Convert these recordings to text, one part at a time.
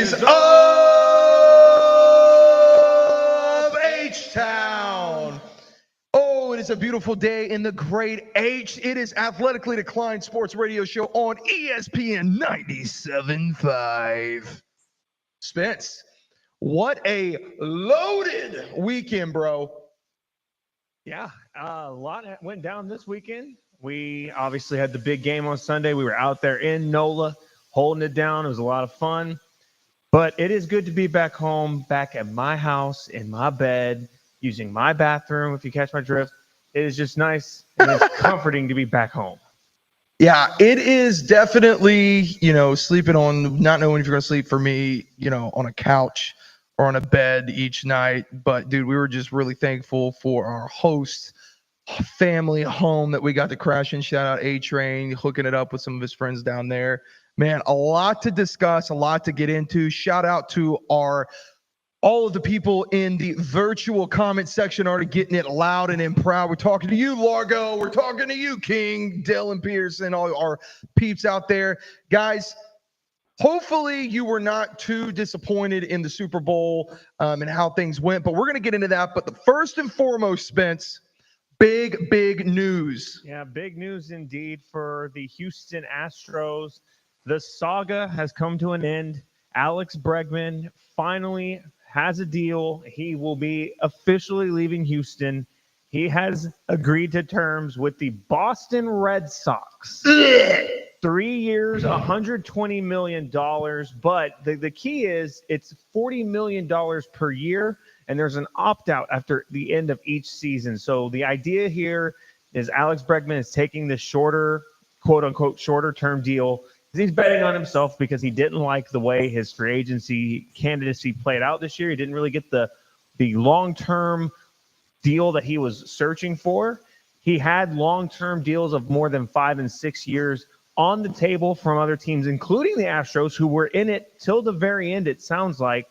is of H-Town. Oh, it is a beautiful day in the great H. It is Athletically Declined Sports Radio Show on ESPN 97.5. Spence, what a loaded weekend, bro. Yeah, a lot went down this weekend. We obviously had the big game on Sunday. We were out there in Nola holding it down. It was a lot of fun. But it is good to be back home, back at my house, in my bed, using my bathroom, if you catch my drift. It is just nice and it's comforting to be back home. Yeah, it is definitely, sleeping on, not knowing if you're going to sleep for me, on a couch or on a bed each night. But, dude, we were just really thankful for our host, family, home that we got to crash in. Shout out A-Train, hooking it up with some of his friends down there. Man, a lot to discuss, a lot to get into. Shout out to all of the people in the virtual comment section are getting it loud and proud. We're talking to you, Largo. We're talking to you, King, Dylan Pearson, all our peeps out there. Guys, hopefully you were not too disappointed in the Super Bowl and how things went, but we're going to get into that. But the first and foremost, Spence, big news. Yeah, big news indeed for the Houston Astros. The saga has come to an end. Alex Bregman finally has a deal. He will be officially leaving Houston. He has agreed to terms with the Boston Red Sox. 3 years, $120 million. But the key is it's $40 million per year, and there's an opt-out after the end of each season. So the idea here is Alex Bregman is taking the shorter, quote-unquote, shorter-term deal. He's betting on himself because he didn't like the way his free agency candidacy played out this year. He didn't really get the long-term deal that he was searching for. He had long-term deals of more than 5 and 6 years on the table from other teams, including the Astros, who were in it till the very end, it sounds like.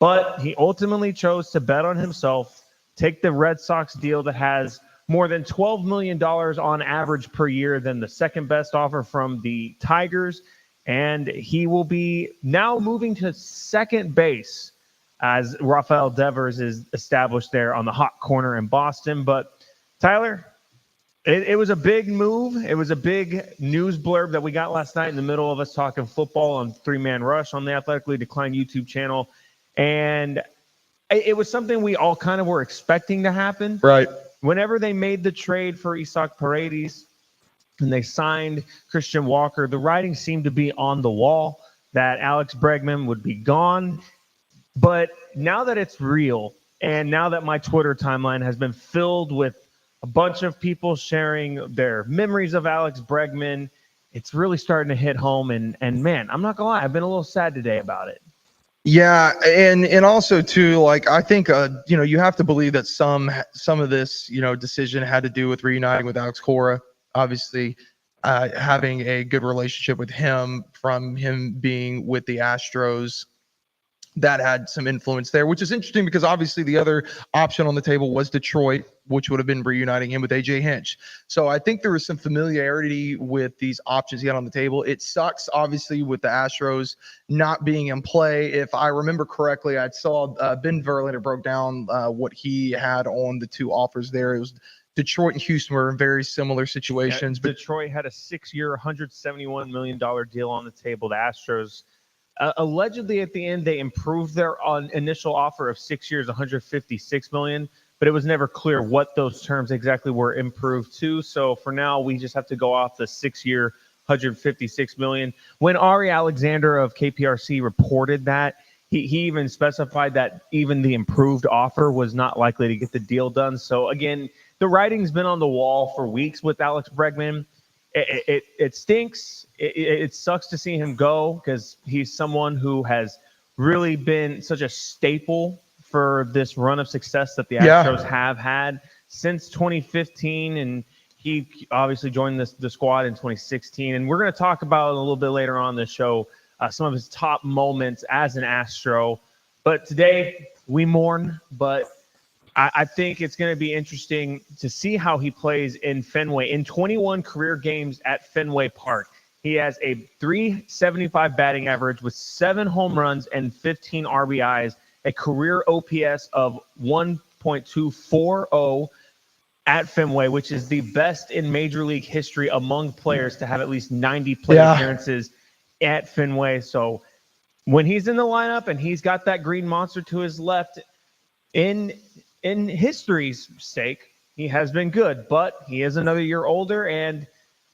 But he ultimately chose to bet on himself, take the Red Sox deal that has more than $12 million on average per year than the second best offer from the Tigers. And he will be now moving to second base as Rafael Devers is established there on the hot corner in Boston. But Tyler, it was a big move. It was a big news blurb that we got last night in the middle of us talking football on Three Man Rush on the Athletically Declined YouTube channel. And it was something we all kind of were expecting to happen. Right. Whenever they made the trade for Isaac Paredes and they signed Christian Walker, the writing seemed to be on the wall that Alex Bregman would be gone. But now that it's real, and now that my Twitter timeline has been filled with a bunch of people sharing their memories of Alex Bregman, it's really starting to hit home. And man, I'm not going to lie, I've been a little sad today about it. Yeah, and also too, like, I think you have to believe that some of this decision had to do with reuniting with Alex Cora. Obviously, having a good relationship with him from him being with the Astros, that had some influence there, which is interesting because obviously the other option on the table was Detroit, which would have been reuniting him with AJ Hinch. So I think there was some familiarity with these options he had on the table. It sucks, obviously, with the Astros not being in play. If I remember correctly, I saw Ben Verlander broke down what he had on the two offers there. It was Detroit and Houston were in very similar situations. Yeah, Detroit had a 6-year, $171 million deal on the table. The Astros, allegedly at the end, they improved their initial offer of 6 years, $156 million, but it was never clear what those terms exactly were improved to. So for now, we just have to go off the 6-year, $156 million. When Ari Alexander of KPRC reported that, he even specified that even the improved offer was not likely to get the deal done. So again, the writing's been on the wall for weeks with Alex Bregman. It stinks. It sucks to see him go because he's someone who has really been such a staple for this run of success that the Astros have had since 2015. And he obviously joined the squad in 2016. And we're going to talk about a little bit later on the show some of his top moments as an Astro. But today we mourn, but I think it's going to be interesting to see how he plays in Fenway. In 21 career games at Fenway Park, He has a 375 batting average with 7 home runs and 15 RBIs, a career OPS of 1.240 at Fenway, which is the best in Major League history among players to have at least 90 plate appearances at Fenway. So when he's in the lineup and he's got that green monster to his left, in history's sake, he has been good, but he is another year older, and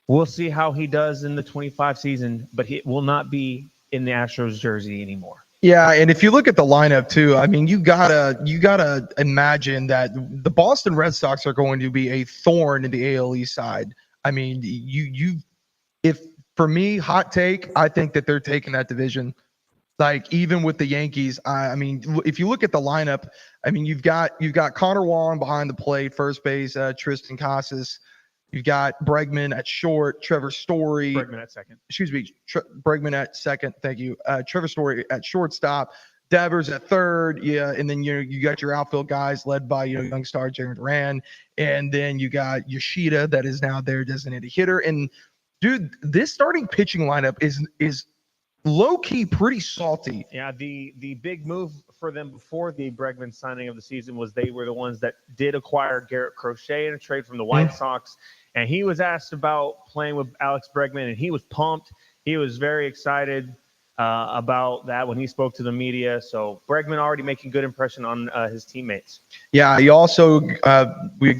we'll see how he does in the 25 season, but he will not be in the Astros jersey anymore. Yeah, and if you look at the lineup too, I mean, you gotta imagine that the Boston Red Sox are going to be a thorn in the AL East side. I mean, if for me, hot take, I think that they're taking that division. Like even with the Yankees, I mean, if you look at the lineup, I mean, you've got Connor Wong behind the plate, first base, Tristan Casas. You've got Bregman at short, Trevor Story. Bregman at second. Excuse me, Bregman at second. Thank you. Trevor Story at shortstop. Devers at third. Yeah, and then you got your outfield guys led by young star Tyrann Mathieu, and then you got Yoshida that is now their designated hitter. And dude, this starting pitching lineup is low key pretty salty. Yeah, the big move for them before the Bregman signing of the season was they were the ones that did acquire Garrett Crochet in a trade from the White Sox. And he was asked about playing with Alex Bregman, and he was pumped. He was very excited about that when he spoke to the media. So Bregman already making good impression on his teammates. Yeah, he also I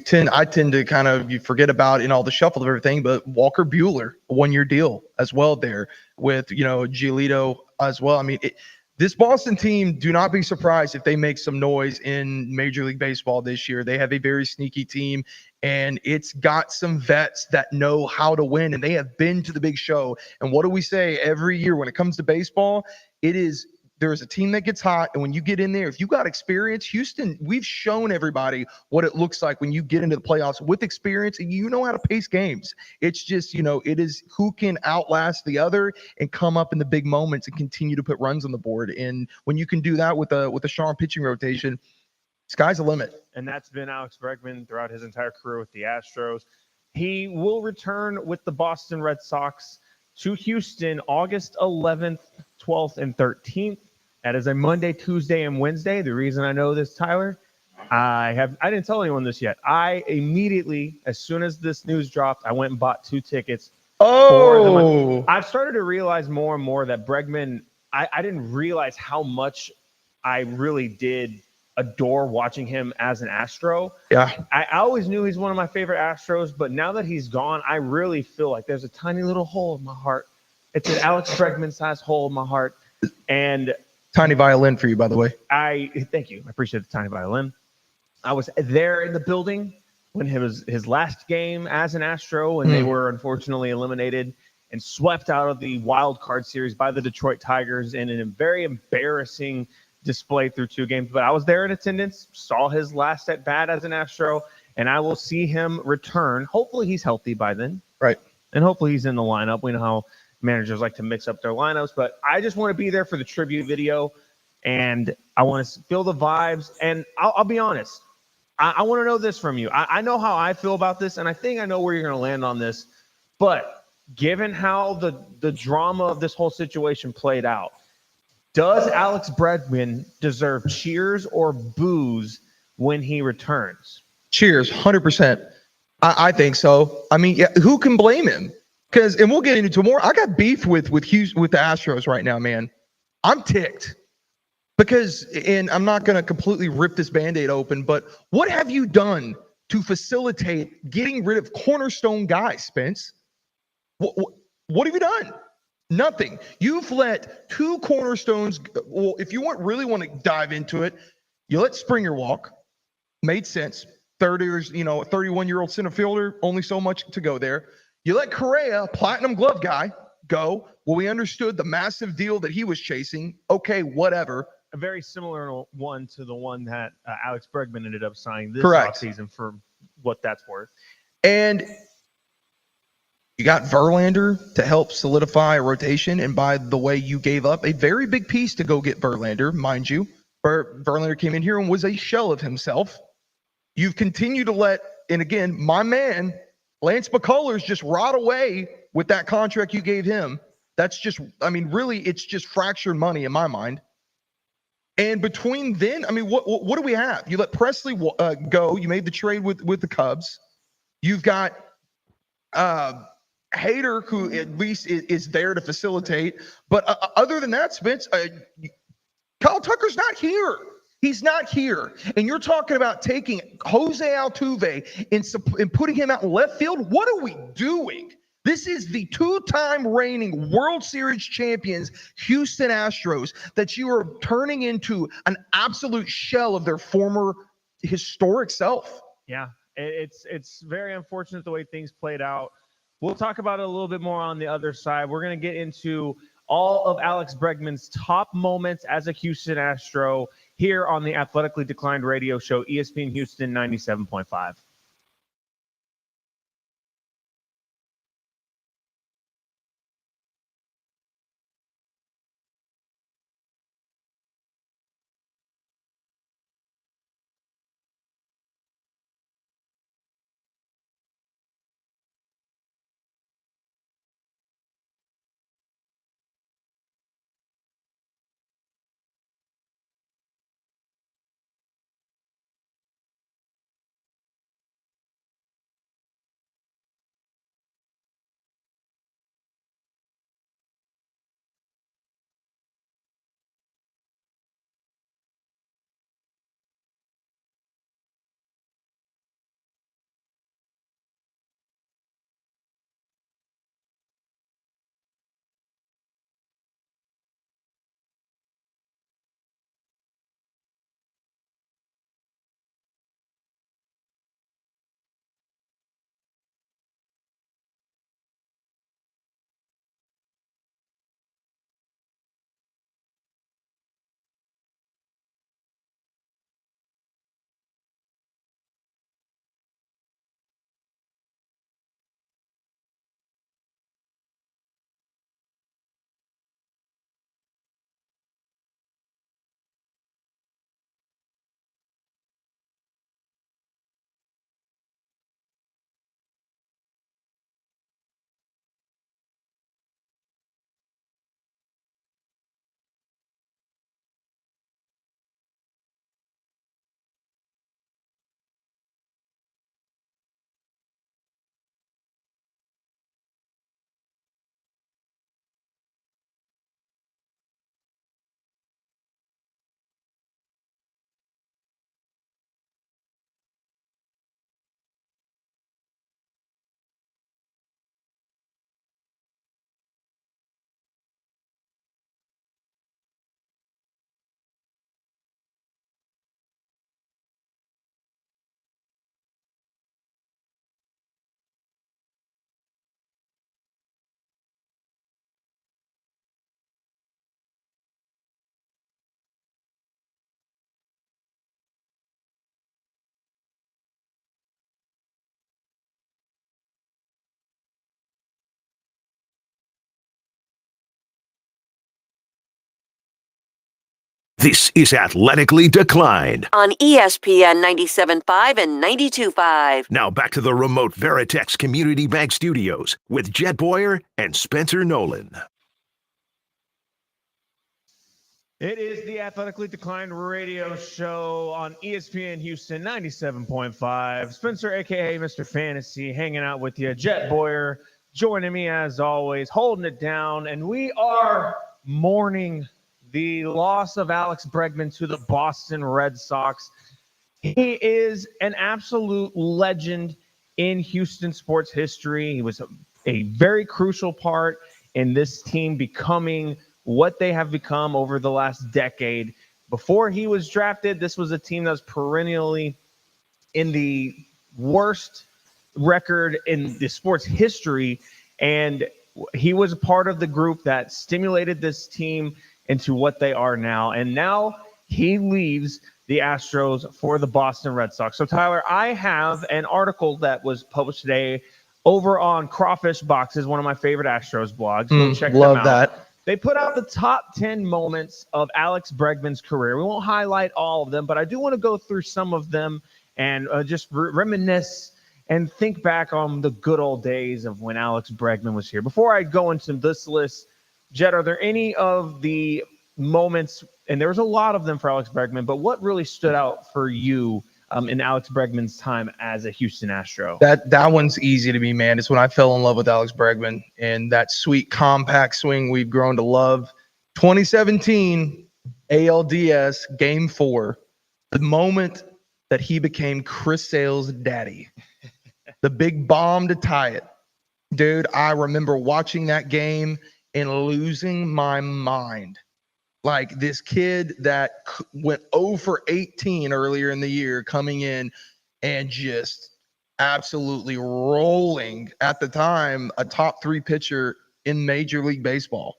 tend to kind of you forget about in all the shuffle of everything, but Walker Buehler, a 1-year deal as well there with Giolito as well. I mean, this Boston team, do not be surprised if they make some noise in Major League Baseball this year. They have a very sneaky team, and it's got some vets that know how to win, and they have been to the big show. And what do we say every year when it comes to baseball? There's a team that gets hot, and when you get in there, if you got experience, Houston, we've shown everybody what it looks like when you get into the playoffs with experience, and you know how to pace games. It's just, it is who can outlast the other and come up in the big moments and continue to put runs on the board. And when you can do that with a strong pitching rotation, sky's the limit. And that's been Alex Bregman throughout his entire career with the Astros. He will return with the Boston Red Sox to Houston August 11th, 12th, and 13th. That is a Monday, Tuesday, and Wednesday. The reason I know this, Tyler, I didn't tell anyone this yet. I immediately, as soon as this news dropped, I went and bought 2 tickets. I've started to realize more and more that Bregman, I didn't realize how much I really did adore watching him as an Astro. Yeah. I always knew he's one of my favorite Astros, but now that he's gone, I really feel like there's a tiny little hole in my heart. It's an Alex Bregman-sized hole in my heart. And tiny violin for you, by the way. Thank you. I appreciate the tiny violin. I was there in the building when it was his last game as an Astro, and they were unfortunately eliminated and swept out of the wild card series by the Detroit Tigers in a very embarrassing display through 2 games. But I was there in attendance, saw his last at bat as an Astro, and I will see him return. Hopefully he's healthy by then. Right. And hopefully he's in the lineup. We know how managers like to mix up their lineups, but I just want to be there for the tribute video, and I want to feel the vibes. And I'll be honest, I want to know this from you. I know how I feel about this, and I think I know where you're going to land on this, but given how the drama of this whole situation played out, does Alex Bregman deserve cheers or boos when he returns? Cheers, 100%. I think so. I mean, yeah, who can blame him? And we'll get into more. I got beef with the Astros right now, man. I'm ticked because, and I'm not going to completely rip this Band-Aid open, but what have you done to facilitate getting rid of cornerstone guys, Spence? What have you done? Nothing. You've let 2 cornerstones. Well, if you really want to dive into it, you let Springer walk. Made sense. 31-year-old center fielder, only so much to go there. You let Correa, platinum glove guy, go. Well, we understood the massive deal that he was chasing. Okay, whatever. A very similar one to the one that Alex Bregman ended up signing this offseason for what that's worth. And you got Verlander to help solidify a rotation. And by the way, you gave up a very big piece to go get Verlander, mind you. Verlander came in here and was a shell of himself. You've continued to let, and again, my man, Lance McCullers just rot away with that contract you gave him. That's just, I mean, really, it's just fractured money in my mind. And between then, I mean, what do we have? You let Presley go. You made the trade with the Cubs. You've got Hader, who at least is there to facilitate. But other than that, Spence, Kyle Tucker's not here. He's not here. And you're talking about taking Jose Altuve and putting him out in left field? What are we doing? This is the two-time reigning World Series champions, Houston Astros, that you are turning into an absolute shell of their former historic self. Yeah, it's very unfortunate the way things played out. We'll talk about it a little bit more on the other side. We're going to get into all of Alex Bregman's top moments as a Houston Astro here on the Athletically Declined radio show, ESPN Houston 97.5. This is Athletically Declined on ESPN 97.5 and 92.5. Now back to the remote Veritex Community Bank Studios with Jet Boyer and Spencer Nolan. It is the Athletically Declined radio show on ESPN Houston 97.5. Spencer, a.k.a. Mr. Fantasy, hanging out with you. Jet Boyer joining me as always, holding it down. And we are mourning the loss of Alex Bregman to the Boston Red Sox. He is an absolute legend in Houston sports history. He was a very crucial part in this team becoming what they have become over the last decade. Before he was drafted, this was a team that was perennially in the worst record in the sports history, and he was a part of the group that stimulated this team into what they are now. And now he leaves the Astros for the Boston Red Sox. So, Tyler, I have an article that was published today over on Crawfish Boxes, one of my favorite Astros blogs. Go check love them out. that. They put out the top 10 moments of Alex Bregman's career. We won't highlight all of them, but I do want to go through some of them and just reminisce and think back on the good old days of when Alex Bregman was here. Before I go into this list, Jed, are there any of the moments, and there was a lot of them for Alex Bregman, but what really stood out for you in Alex Bregman's time as a Houston Astro? That one's easy to me, man. It's when I fell in love with Alex Bregman and that sweet compact swing we've grown to love. 2017 ALDS Game 4, the moment that he became Chris Sale's daddy, the big bomb to tie it. Dude, I remember watching that game and losing my mind. Like this kid that went 0 for 18 earlier in the year coming in and just absolutely rolling at the time a top 3 pitcher in Major League Baseball.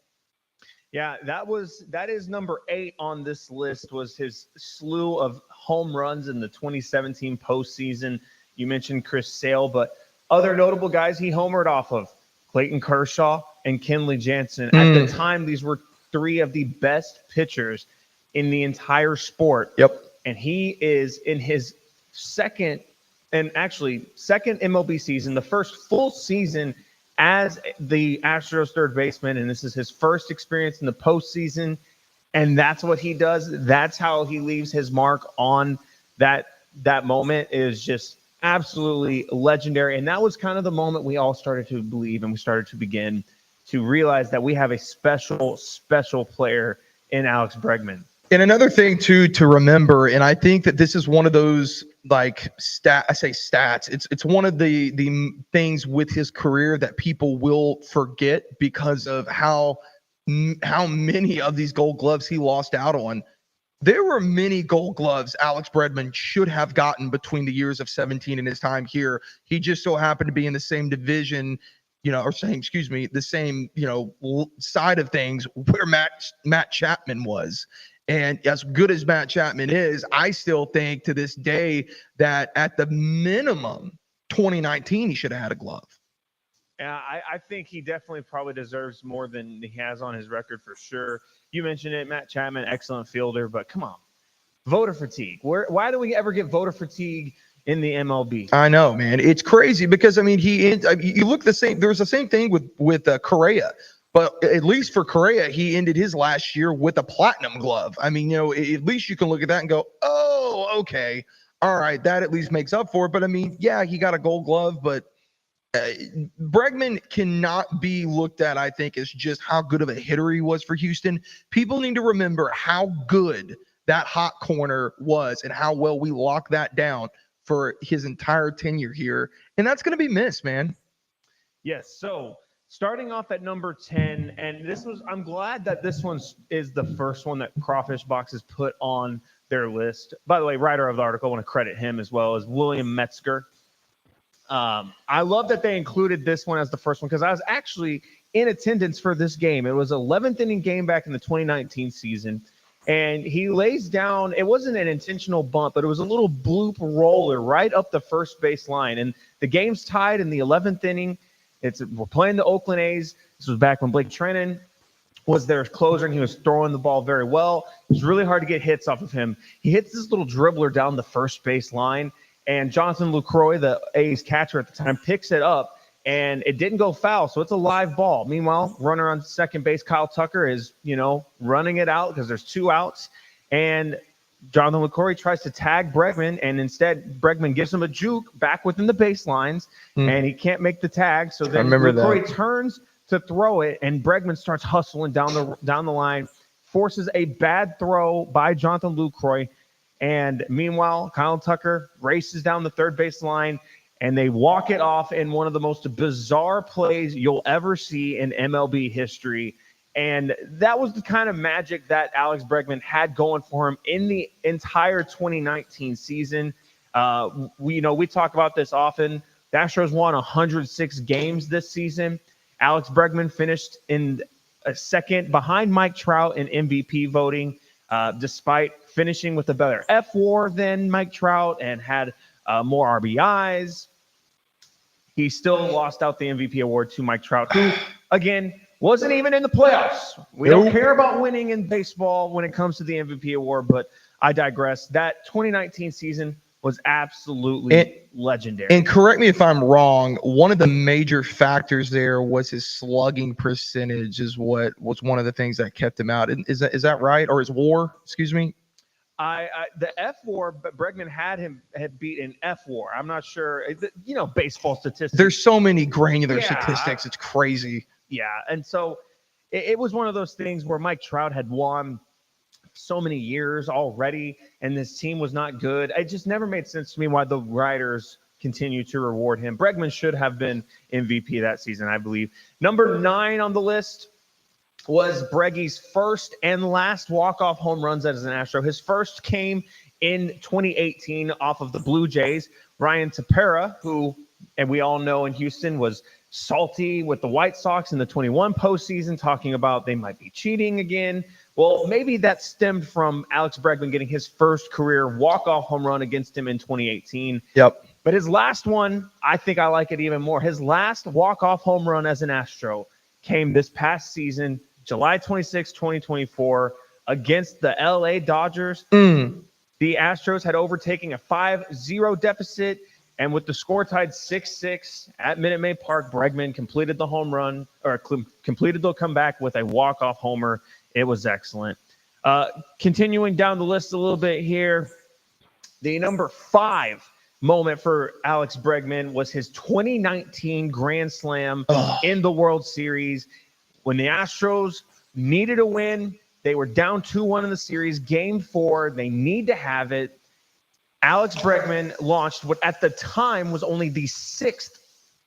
Yeah, that is number 8 on this list, was his slew of home runs in the 2017 postseason. You mentioned Chris Sale, but other notable guys he homered off of: Clayton Kershaw and Kenley Jansen. At the time, these were 3 of the best pitchers in the entire sport. Yep. And he is in his second MLB season, the first full season as the Astros third baseman, and this is his first experience in the postseason. And that's what he does. That's how he leaves his mark on that moment. Is just absolutely legendary. And that was kind of the moment we all started to believe, and we started to begin to realize that we have a special, special player in Alex Bregman. And another thing too to remember, and I think that this is one of those like stats. It's one of the things with his career that people will forget because of how many of these Gold Gloves he lost out on. There were many Gold Gloves Alex Bregman should have gotten between the years of 17 and his time here. He just so happened to be in the same division, the same, side of things where Matt Chapman was. And as good as Matt Chapman is, I still think to this day that at the minimum 2019, he should have had a glove. Yeah, I think he definitely probably deserves more than he has on his record for sure. You mentioned it, Matt Chapman, excellent fielder, but come on, voter fatigue. Why do we ever get voter fatigue in the MLB? I know, man. It's crazy because, you look the same. There was the same thing with Correa. But at least for Correa, he ended his last year with a platinum glove. At least you can look at that and go, oh, okay. All right. That at least makes up for it. But, yeah, he got a Gold Glove. But Bregman cannot be looked at, I think, as just how good of a hitter he was for Houston. People need to remember how good that hot corner was and how well we locked that down for his entire tenure here. And that's going to be missed, man. Yes. So starting off at number 10, and I'm glad that this one is the first one that Crawfish Box has put on their list. By the way, writer of the article, I want to credit him as well as William Metzger. I love that they included this one as the first one because I was actually in attendance for this game. It was 11th inning game back in the 2019 season. And he lays down, it wasn't an intentional bump, but it was a little bloop roller right up the first base line. And the game's tied in the 11th inning. We're playing the Oakland A's. This was back when Blake Treinen was their closer, and he was throwing the ball very well. It was really hard to get hits off of him. He hits this little dribbler down the first base line, and Jonathan Lucroy, the A's catcher at the time, picks it up, and it didn't go foul, so it's a live ball. Meanwhile, runner on second base, Kyle Tucker, is, running it out because there's 2 outs, and Jonathan Lucroy tries to tag Bregman, and instead Bregman gives him a juke back within the baselines, and he can't make the tag. So then Lucroy turns to throw it, and Bregman starts hustling down the line, forces a bad throw by Jonathan Lucroy, and meanwhile Kyle Tucker races down the third base line, and they walk it off in one of the most bizarre plays you'll ever see in MLB history. And that was the kind of magic that Alex Bregman had going for him in the entire 2019 season. We talk about this often. The Astros won 106 games this season. Alex Bregman finished in a second behind Mike Trout in MVP voting, despite finishing with a better F-WAR than Mike Trout and had more RBIs. He still lost out the MVP award to Mike Trout, who, again, wasn't even in the playoffs. We don't care about winning in baseball when it comes to the MVP award, but I digress. That 2019 season was absolutely legendary. And correct me if I'm wrong, one of the major factors there was his slugging percentage is what was one of the things that kept him out. Is that right? Or his WAR, excuse me? The F war, but Bregman had beat an F war. I'm not sure. Baseball statistics. There's so many granular statistics. It's crazy. Yeah, and so it was one of those things where Mike Trout had won so many years already, and this team was not good. It just never made sense to me why the writers continue to reward him. Bregman should have been MVP that season, I believe. Number 9 on the list was Breggy's first and last walk-off home runs as an Astro. His first came in 2018 off of the Blue Jays. Ryan Tepera, who, and we all know in Houston, was salty with the White Sox in the 21 postseason, talking about they might be cheating again. Well, maybe that stemmed from Alex Bregman getting his first career walk-off home run against him in 2018. Yep. But his last one, I think I like it even more. His last walk-off home run as an Astro came this past season, July 26, 2024, against the LA Dodgers. The Astros had overtaken a 5-0 deficit, and with the score tied 6-6 at Minute Maid Park, Bregman completed the home run, or completed the comeback with a walk-off homer. It was excellent. Continuing down the list a little bit here, the number 5 moment for Alex Bregman was his 2019 Grand Slam in the World Series. When the Astros needed a win, they were down 2-1 in the series. Game 4, they need to have it. Alex Bregman launched what at the time was only the 6th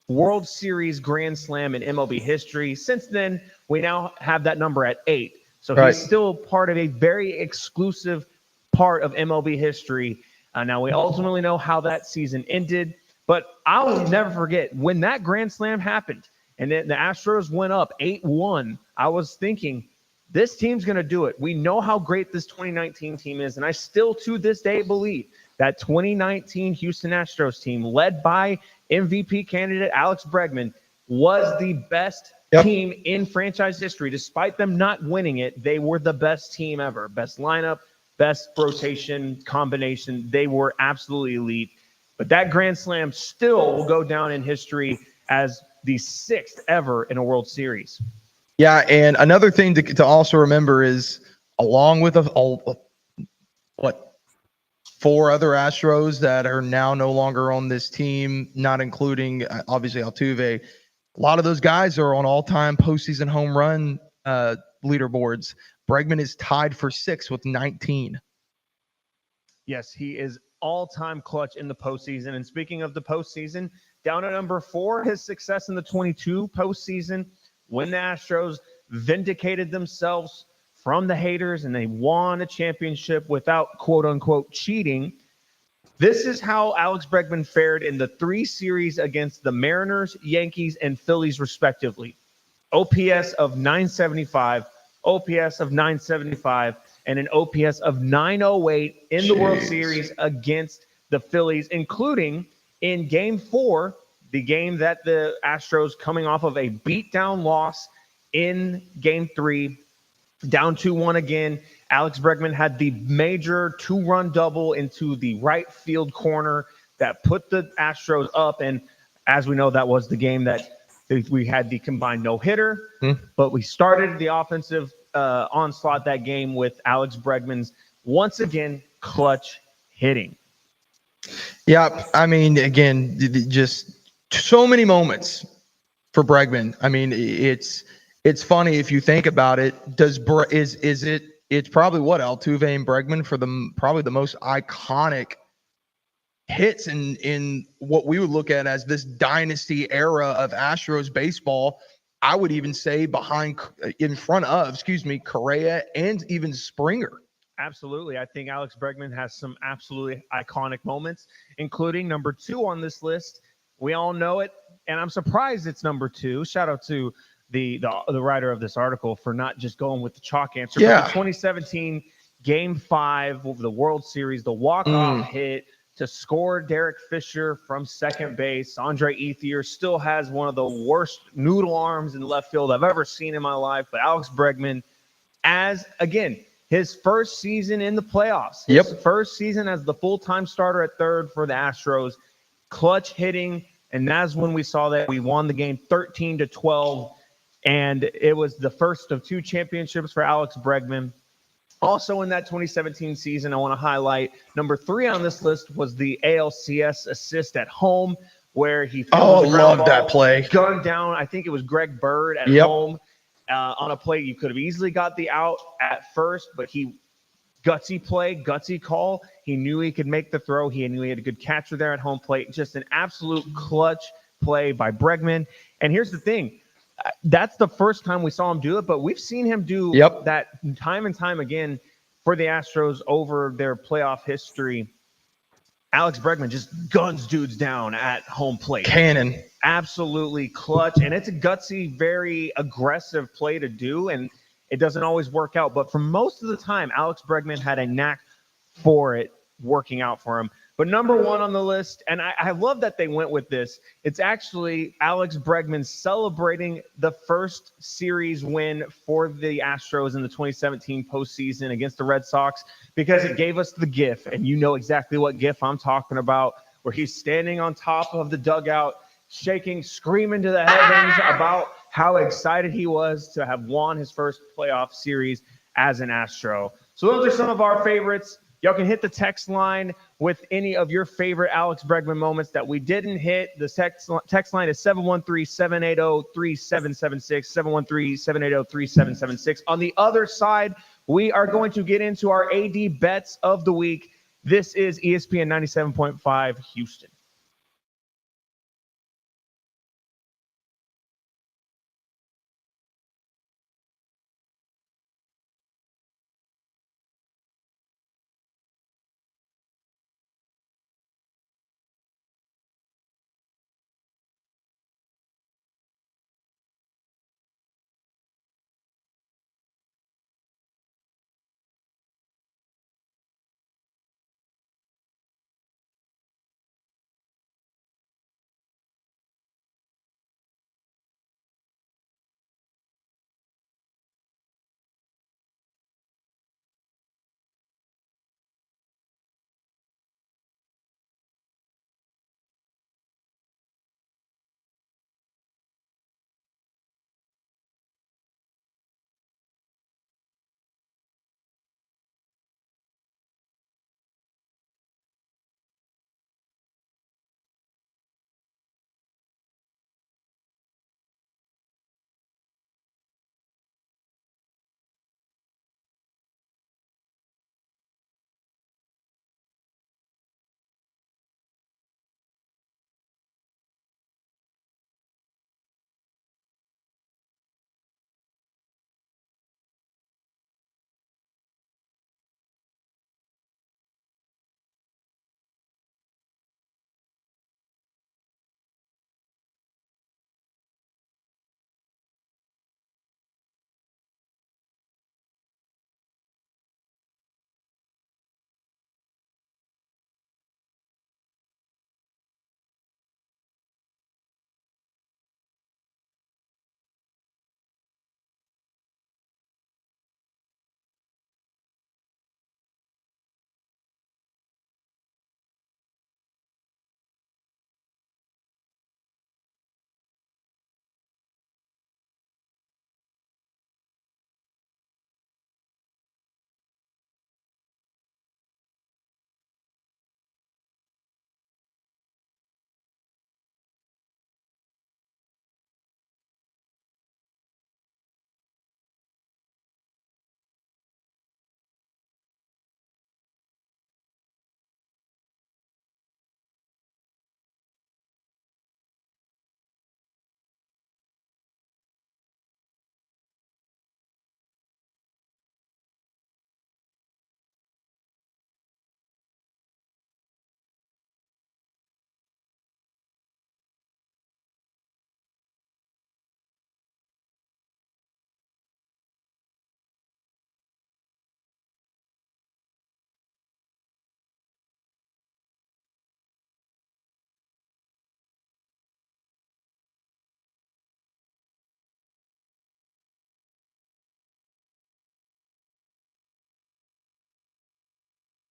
World Series Grand Slam in MLB history. Since then, we now have that number at 8. So he's still part of a very exclusive part of MLB history. Now, we ultimately know how that season ended, but I'll never forget when that Grand Slam happened and then the Astros went up 8-1. I was thinking, this team's going to do it. We know how great this 2019 team is, and I still to this day believe that 2019 Houston Astros team, led by MVP candidate Alex Bregman, was the best team in franchise history. Despite them not winning it, they were the best team ever. Best lineup, best rotation combination. They were absolutely elite. But that Grand Slam still will go down in history as the 6th ever in a World Series. Yeah, and another thing to also remember is, along with 4 other Astros that are now no longer on this team, not including obviously Altuve, a lot of those guys are on all-time postseason home run leaderboards. Bregman is tied for 6th with 19. Yes, he is all-time clutch in the postseason. And speaking of the postseason, down at number 4, his success in the 22 postseason, when the Astros vindicated themselves from the haters and they won a championship without quote-unquote cheating. This is how Alex Bregman fared in the 3 series against the Mariners, Yankees, and Phillies, respectively. OPS of 975, OPS of 975, and an OPS of 908 in the World Series against the Phillies, including in Game 4, the game that the Astros, coming off of a beatdown loss in Game 3, down 2-1 again. Alex Bregman had the major 2-run double into the right field corner that put the Astros up. And as we know, that was the game that we had the combined no-hitter. But we started the offensive onslaught that game with Alex Bregman's, once again, clutch hitting. Yeah, I mean, again, just so many moments for Bregman. I mean, it's funny if you think about it. It's probably what Altuve and Bregman for probably the most iconic hits in what we would look at as this dynasty era of Astros baseball. I would even say in front of Correa and even Springer. Absolutely. I think Alex Bregman has some absolutely iconic moments, including number 2 on this list. We all know it, and I'm surprised it's number 2. Shout out to the writer of this article for not just going with the chalk answer. Yeah. But the 2017 Game 5 of the World Series, the walk-off hit to score Derek Fisher from second base. Andre Ethier still has one of the worst noodle arms in left field I've ever seen in my life. But Alex Bregman, as, again, his first season in the playoffs. Yep. His first season as the full-time starter at third for the Astros. Clutch hitting, and that's when we saw that we won the game 13-12, and it was the first of 2 championships for Alex Bregman. Also in that 2017 season, I want to highlight number 3 on this list was the ALCS assist at home, where he love that play. Gunned down, I think it was Greg Bird at Yep. home on a play. You could have easily got the out at first, but gutsy play, gutsy call. He knew he could make the throw. He knew he had a good catcher there at home plate. Just an absolute clutch play by Bregman. And here's the thing. That's the first time we saw him do it, but we've seen him do that time and time again for the Astros over their playoff history. Alex Bregman just guns dudes down at home plate. Cannon. Absolutely clutch. And it's a gutsy, very aggressive play to do, and it doesn't always work out. But for most of the time, Alex Bregman had a knack for it working out for him. But number 1 on the list, and I love that they went with this, it's actually Alex Bregman celebrating the first series win for the Astros in the 2017 postseason against the Red Sox, because it gave us the GIF, and you know exactly what GIF I'm talking about, where he's standing on top of the dugout, shaking, screaming to the heavens about how excited he was to have won his first playoff series as an Astro. So those are some of our favorites. Y'all can hit the text line with any of your favorite Alex Bregman moments that we didn't hit. The text line is 713-780-3776, 713-780-3776. On the other side, we are going to get into our AD bets of the week. This is ESPN 97.5 Houston.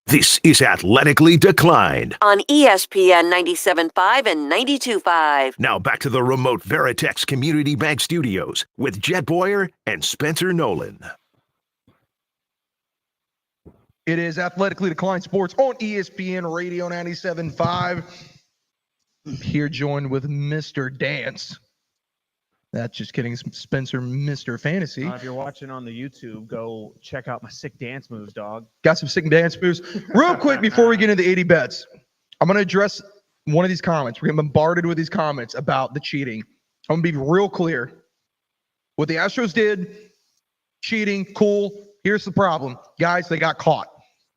This is Athletically Declined. on ESPN 97.5 and 92.5. Now back to the remote Veritex Community Bank Studios with Jet Boyer and Spencer Nolan. It is Athletically Declined Sports on ESPN Radio 97.5. Here joined with Mr. Dance. That's just kidding, Spencer, Mr. Fantasy. If you're watching on the YouTube, go check out my sick dance moves, dog. Got some sick dance moves. Real quick before we get into the 80 bets, I'm going to address one of these comments. We're getting bombarded with these comments about the cheating. I'm going to be real clear. What the Astros did, cheating, cool. Here's the problem. Guys, they got caught.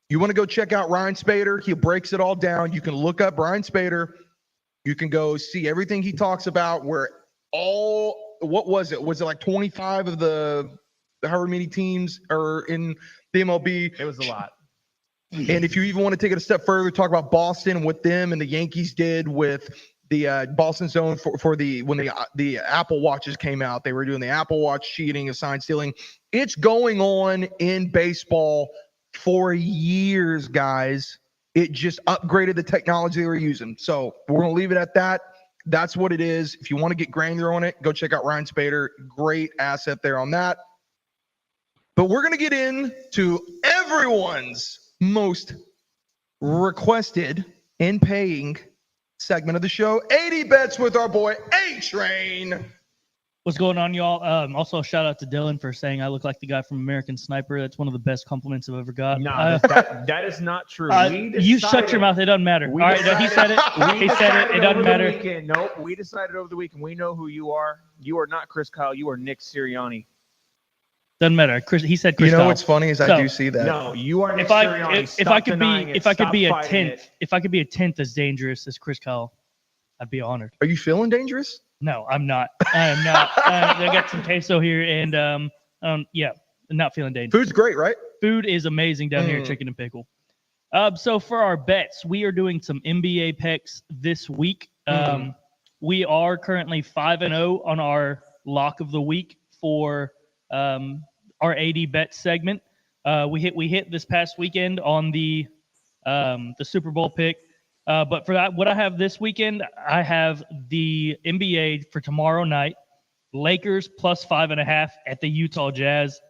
You want to go check out Ryan Spader? He breaks it all down. You can look up Ryan Spader. You can go see everything he talks about where what was it? Was it like 25 of the however many teams are in the MLB? It was a lot. And if you even want to take it a step further, talk about Boston and what them and the Yankees did with the Boston zone for when the Apple Watches came out. They were doing the Apple Watch cheating and sign stealing. It's going on in baseball for years, guys. It just upgraded the technology they were using. So we're going to leave it at that. That's what it is. If you want to get granular on it, go check out Ryan Spader. Great asset there on that. But we're going to get into everyone's most requested and paying segment of the show, 80 bets with our boy A-Train. What's going on, y'all? Also, shout out to Dylan for saying I look like the guy from American Sniper. That's one of the best compliments I've ever got. No, that is not true. You shut your mouth. It doesn't matter. All right, no, he said it. He said it. It doesn't matter. Nope, we decided over the weekend. We know who you are. You are not Chris Kyle. You are Nick Sirianni. Doesn't matter. He said Chris You know Kyle. what's funny is I do see that. No, you are Nick If Sirianni. I could be a tenth as dangerous as Chris Kyle, I'd be honored. Are you feeling dangerous? No, I'm not. I am not. I got some queso here, and yeah, I'm not feeling dangerous. Food's great, right? Food is amazing down here at Chicken and Pickle. So for our bets, we are doing some NBA picks this week. We are currently 5-0 on our lock of the week for our 80 bet segment. We hit this past weekend on the Super Bowl pick. But for that, what I have this weekend, I have the NBA for tomorrow night, Lakers plus 5.5 at the Utah Jazz.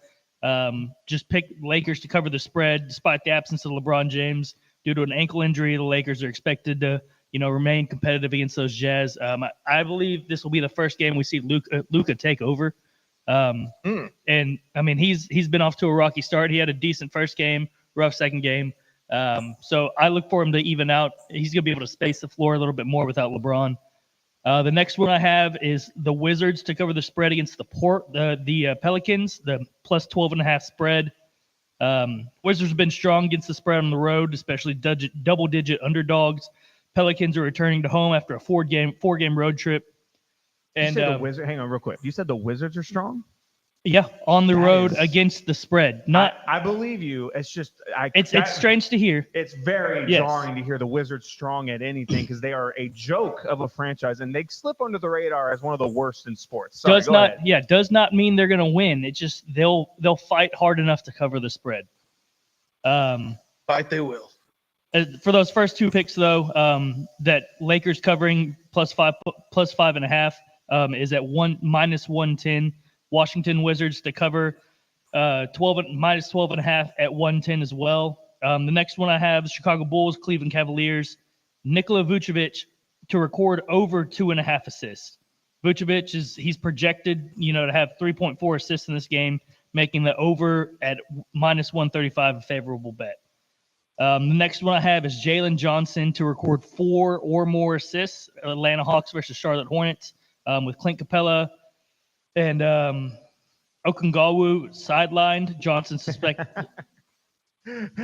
Just pick Lakers to cover the spread despite the absence of LeBron James due to an ankle injury. The Lakers are expected to, remain competitive against those Jazz. I believe this will be the first game we see Luka take over. And I mean, he's been off to a rocky start. He had a decent first game, rough second game. So I look for him to even out. He's going to be able to space the floor a little bit more without LeBron. The next one I have is the Wizards to cover the spread against the Pelicans, the plus 12.5 spread. Wizards have been strong against the spread on the road, especially double-digit underdogs. Pelicans are returning to home after a four-game road trip. And you said the Wizards. Hang on, real quick. You said the Wizards are strong? Yeah, on the road against the spread. I believe you. It's just it's strange to hear. It's very jarring to hear the Wizards strong at anything because they are a joke of a franchise and they slip under the radar as one of the worst in sports. Sorry, does not mean they're going to win. It's just they'll fight hard enough to cover the spread. Fight they will. For those first two picks though, that Lakers covering plus 5.5 is at minus 110. Washington Wizards to cover minus 12.5 at 110 as well. The next one I have is Chicago Bulls, Cleveland Cavaliers. Nikola Vucevic to record over 2.5 assists. Vucevic he's projected, to have 3.4 assists in this game, making the over at minus 135 a favorable bet. The next one I have is Jalen Johnson to record 4 or more assists. Atlanta Hawks versus Charlotte Hornets with Clint Capella and Okungwu sidelined. Johnson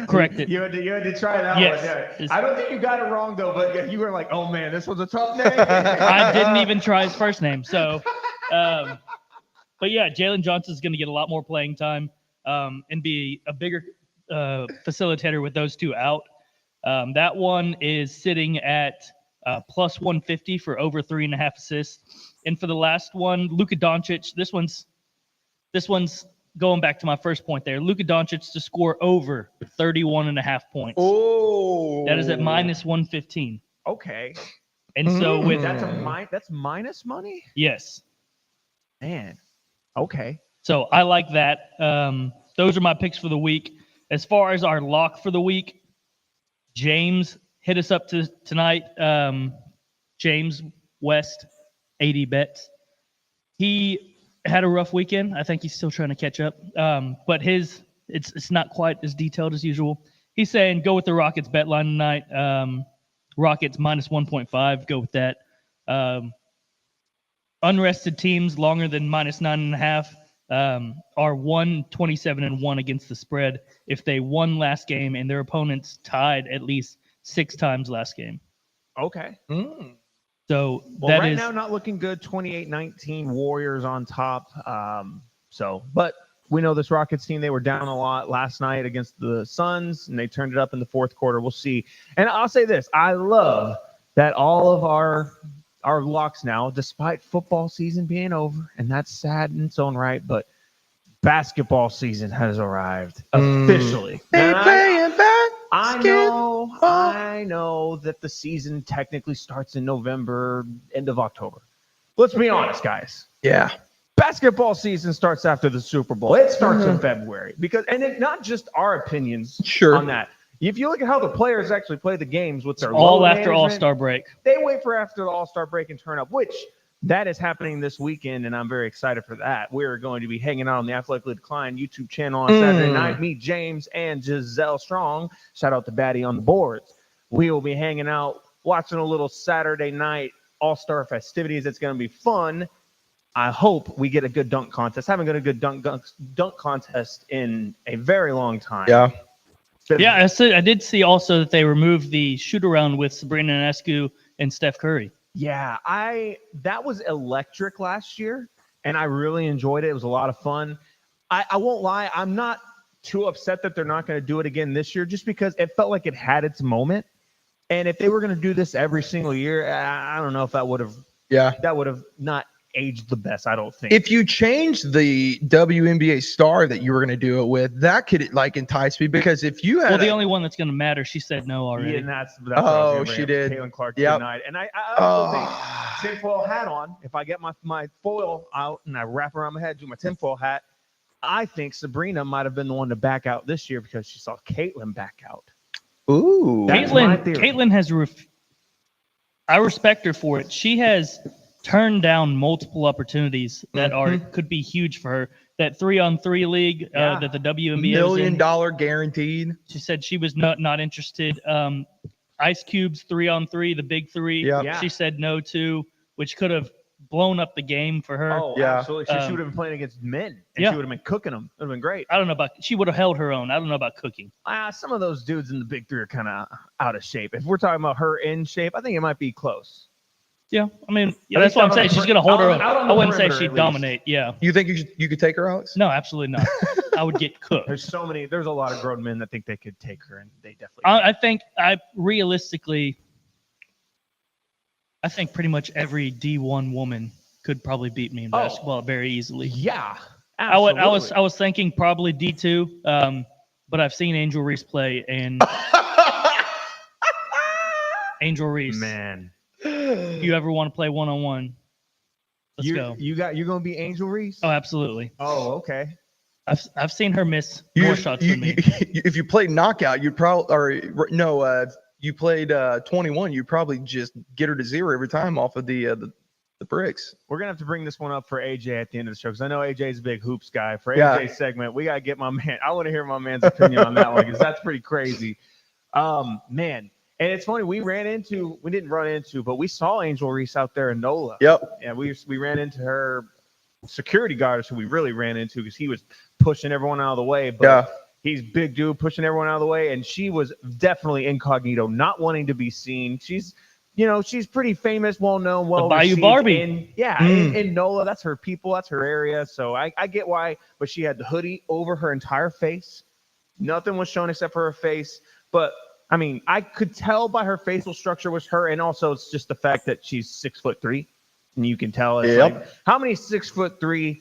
corrected. You had to try that one. Yeah. I don't think you got it wrong though, but you were like, "Oh man, this was a tough name." I didn't even try his first name. So, but yeah, Jalen Johnson's going to get a lot more playing time and be a bigger facilitator with those two out. That one is sitting at plus 150 for over 3.5 assists. And for the last one, Luka Doncic. This one's going back to my first point there, Luka Doncic to score over 31.5 points. Oh, That is at minus 115. Okay. And so with That's minus money? yes. Man. Okay. So I like that. Those are my picks for the week. As far as our lock for the week, James hit us up tonight. James West, 80 bets. He had a rough weekend. I think he's still trying to catch up. But it's not quite as detailed as usual. He's saying go with the Rockets bet line tonight. Rockets minus 1.5. Go with that. Unrested teams longer than minus 9.5 are 127-1 against the spread if they won last game and their opponents tied at least 6 times last game. Okay. So Well, right now, not looking good. 28-19 Warriors on top. But we know this Rockets team, they were down a lot last night against the Suns, and they turned it up in the fourth quarter. We'll see. And I'll say this. I love that all of our locks now, despite football season being over, and that's sad in its own right, but basketball season has arrived officially. I know that the season technically starts in November, end of October. Let's be honest, guys. yeah. Basketball season starts after the Super Bowl. It starts in February it's not just our opinions on that. If you look at how the players actually play the games with their all after All-Star break. They wait for after the All-Star break and turn up, which that is happening this weekend, and I'm very excited for that. We're going to be hanging out on the Athletically Decline YouTube channel on Saturday night. Me, James, and Giselle Strong. Shout out to Batty on the boards. We will be hanging out, watching a little Saturday night All-Star festivities. It's going to be fun. I hope we get a good dunk contest. Haven't got a good dunk contest in a very long time. Yeah. Yeah, I did see also that they removed the shoot-around with Sabrina Ionescu and Steph Curry. Yeah, that was electric last year, and I really enjoyed it. It was a lot of fun. I won't lie, I'm not too upset that they're not going to do it again this year, just because it felt like it had its moment. And if they were going to do this every single year, I don't know if that would have not aged the best, I don't think. If you change the WNBA star that you were going to do it with, that could entice me, because if you had the only one that's going to matter, she said no already. Yeah, and that's what I was gonna she did. Caitlin Clark tonight. And I also think tinfoil hat on. If I get my foil out and I wrap around my head, do my tinfoil hat, I think Sabrina might have been the one to back out this year because she saw Caitlin back out. Ooh, Caitlin has. I respect her for it. She has turned down multiple opportunities that could be huge for her. That 3-on-3 league that the WNBA $1 million guaranteed. She said she was not interested. Ice Cube's 3-on-3, the big 3. Yeah. She said no to, which could have blown up the game for her. Oh, yeah, absolutely. She would have been playing against men, and she would have been cooking them. It would have been great. I don't know about. She would have held her own. I don't know about cooking. Some of those dudes in the big 3 are kind of out of shape. If we're talking about her in shape, I think it might be close. Yeah, I mean, that's what I'm saying. She's going to hold her own. I wouldn't say she'd dominate. Yeah. You think you could take her, Alex? No, absolutely not. I would get cooked. There's a lot of grown men that think they could take her, and they definitely I think pretty much every D1 woman could probably beat me in basketball very easily. Yeah, absolutely. I was thinking probably D2, but I've seen Angel Reese play, and Angel Reese. Man. If you ever want to play one-on-one, let's go. You're going to be Angel Reese? Oh, absolutely. Oh, okay. I've seen her miss more shots than me. If you played knockout, you'd probably you played 21, you'd probably just get her to 0 every time off of the bricks. We're gonna have to bring this one up for AJ at the end of the show, because I know AJ's a big hoops guy. For AJ's segment, we gotta get my man. I want to hear my man's opinion on that one, because that's pretty crazy. Man. And it's funny, we didn't run into, but we saw Angel Reese out there in Nola. Yep. And we ran into her security guard, so we really ran into, because he was pushing everyone out of the way. But he's big dude, pushing everyone out of the way. And she was definitely incognito, not wanting to be seen. She's pretty famous, well-known, well-received. Bayou Barbie. In Nola. That's her people. That's her area. So I get why. But she had the hoodie over her entire face. Nothing was shown except for her face. But I mean, I could tell by her facial structure was her, and also it's just the fact that she's 6'3", and you can tell. It's like, how many 6'3"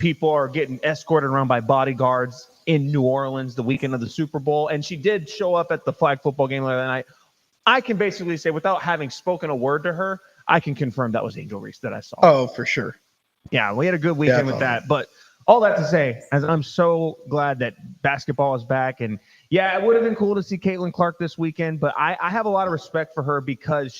people are getting escorted around by bodyguards in New Orleans the weekend of the Super Bowl. And she did show up at the flag football game the other night. I can basically say, without having spoken a word to her, I can confirm that was Angel Reese that I saw. Oh, for sure. Yeah, we had a good weekend with that. But all that to say, as I'm so glad that basketball is back. And yeah, it would have been cool to see Caitlin Clark this weekend, but I have a lot of respect for her because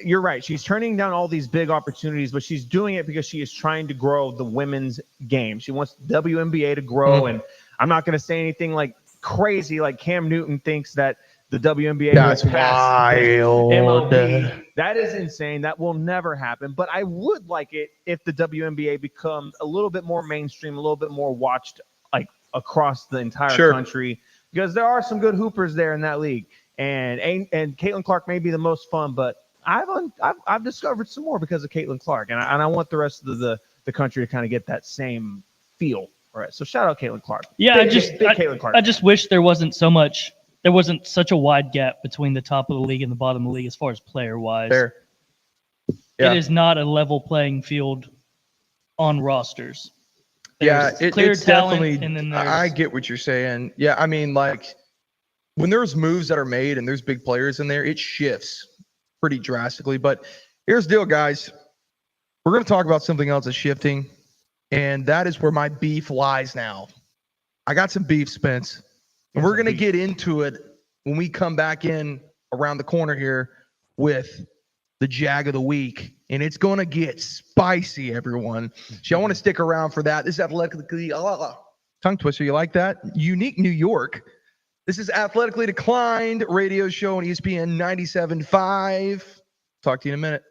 you're right. She's turning down all these big opportunities, but she's doing it because she is trying to grow the women's game. She wants the WNBA to grow. And I'm not going to say anything like crazy, like Cam Newton thinks that the WNBA That's will pass wild. MLB. That is insane. That will never happen. But I would like it if the WNBA becomes a little bit more mainstream, a little bit more watched, like across the entire country, because there are some good hoopers there in that league. And Caitlin Clark may be the most fun, but I've discovered some more because of Caitlin Clark, and I want the rest of the country to kind of get that same feel. All right, so shout out Caitlin Clark. Yeah, big Caitlin Clark. I just wish there wasn't such a wide gap between the top of the league and the bottom of the league as far as player wise. Fair. Yeah. It is not a level playing field on rosters. It's talent, definitely. and then I get what you're saying. Yeah, I mean, like when there's moves that are made and there's big players in there, it shifts pretty drastically. But here's the deal, guys. We're going to talk about something else that's shifting, and that is where my beef lies now. I got some beef, Spence, and we're going to get into it when we come back in around the corner here with the Jag of the Week, and it's going to get spicy, everyone. So I want to stick around for that. This is Athletically, tongue twister, you like that? Unique New York. This is Athletically Declined radio show on ESPN 97.5. Talk to you in a minute.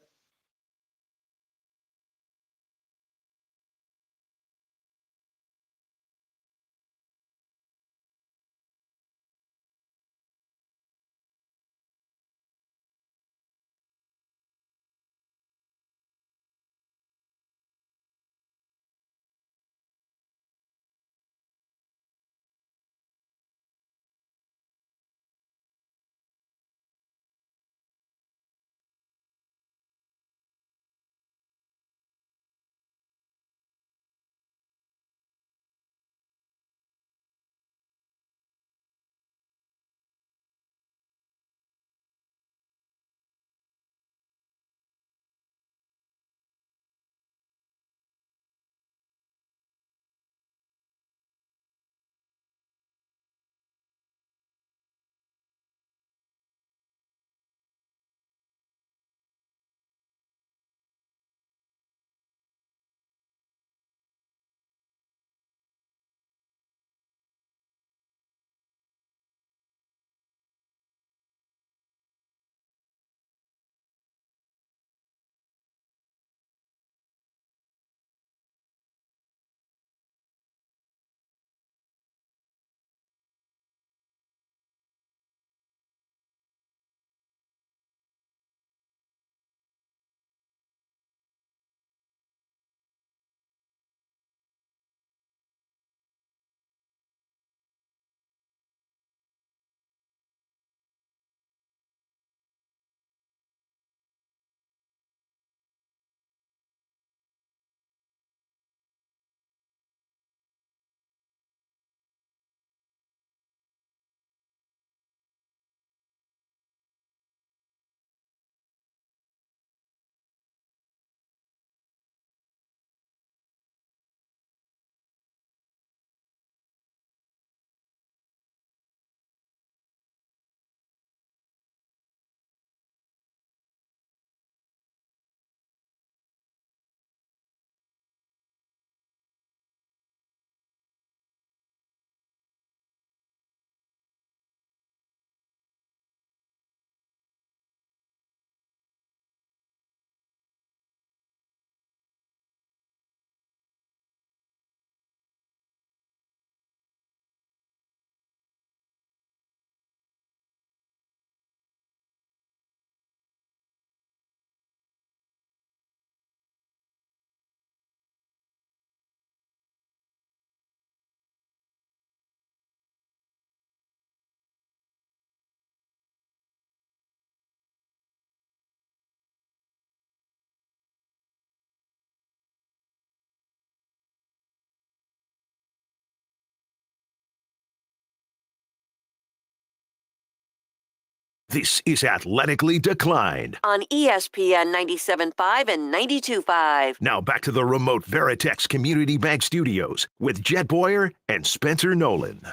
This is Athletically Declined. on ESPN 97.5 and 92.5. Now back to the remote Veritex Community Bank Studios with Jet Boyer and Spencer Nolan.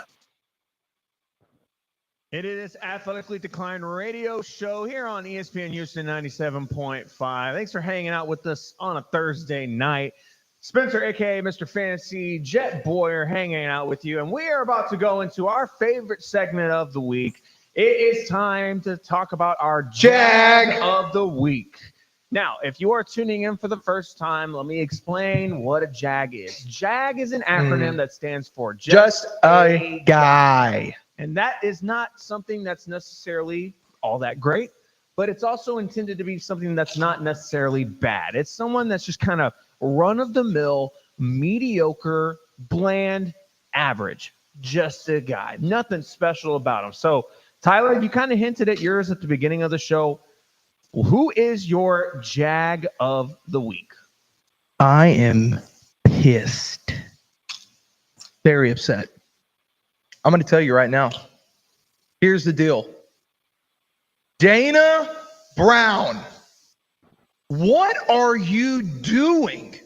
It is Athletically Declined radio show here on ESPN Houston 97.5. Thanks for hanging out with us on a Thursday night. Spencer, a.k.a. Mr. Fantasy, Jet Boyer, hanging out with you. And we are about to go into our favorite segment of the week. It is time to talk about our Jag of the Week. Now, if you are tuning in for the first time, let me explain what a JAG is. JAG is an acronym that stands for Just a guy. And that is not something that's necessarily all that great, but it's also intended to be something that's not necessarily bad. It's someone that's just kind of run-of-the-mill, mediocre, bland, average. Just a guy. Nothing special about him. So, Tyler, you kind of hinted at yours at the beginning of the show. Who is your Jag of the Week? I am pissed. Very upset. I'm going to tell you right now. Here's the deal. Dana Brown, what are you doing?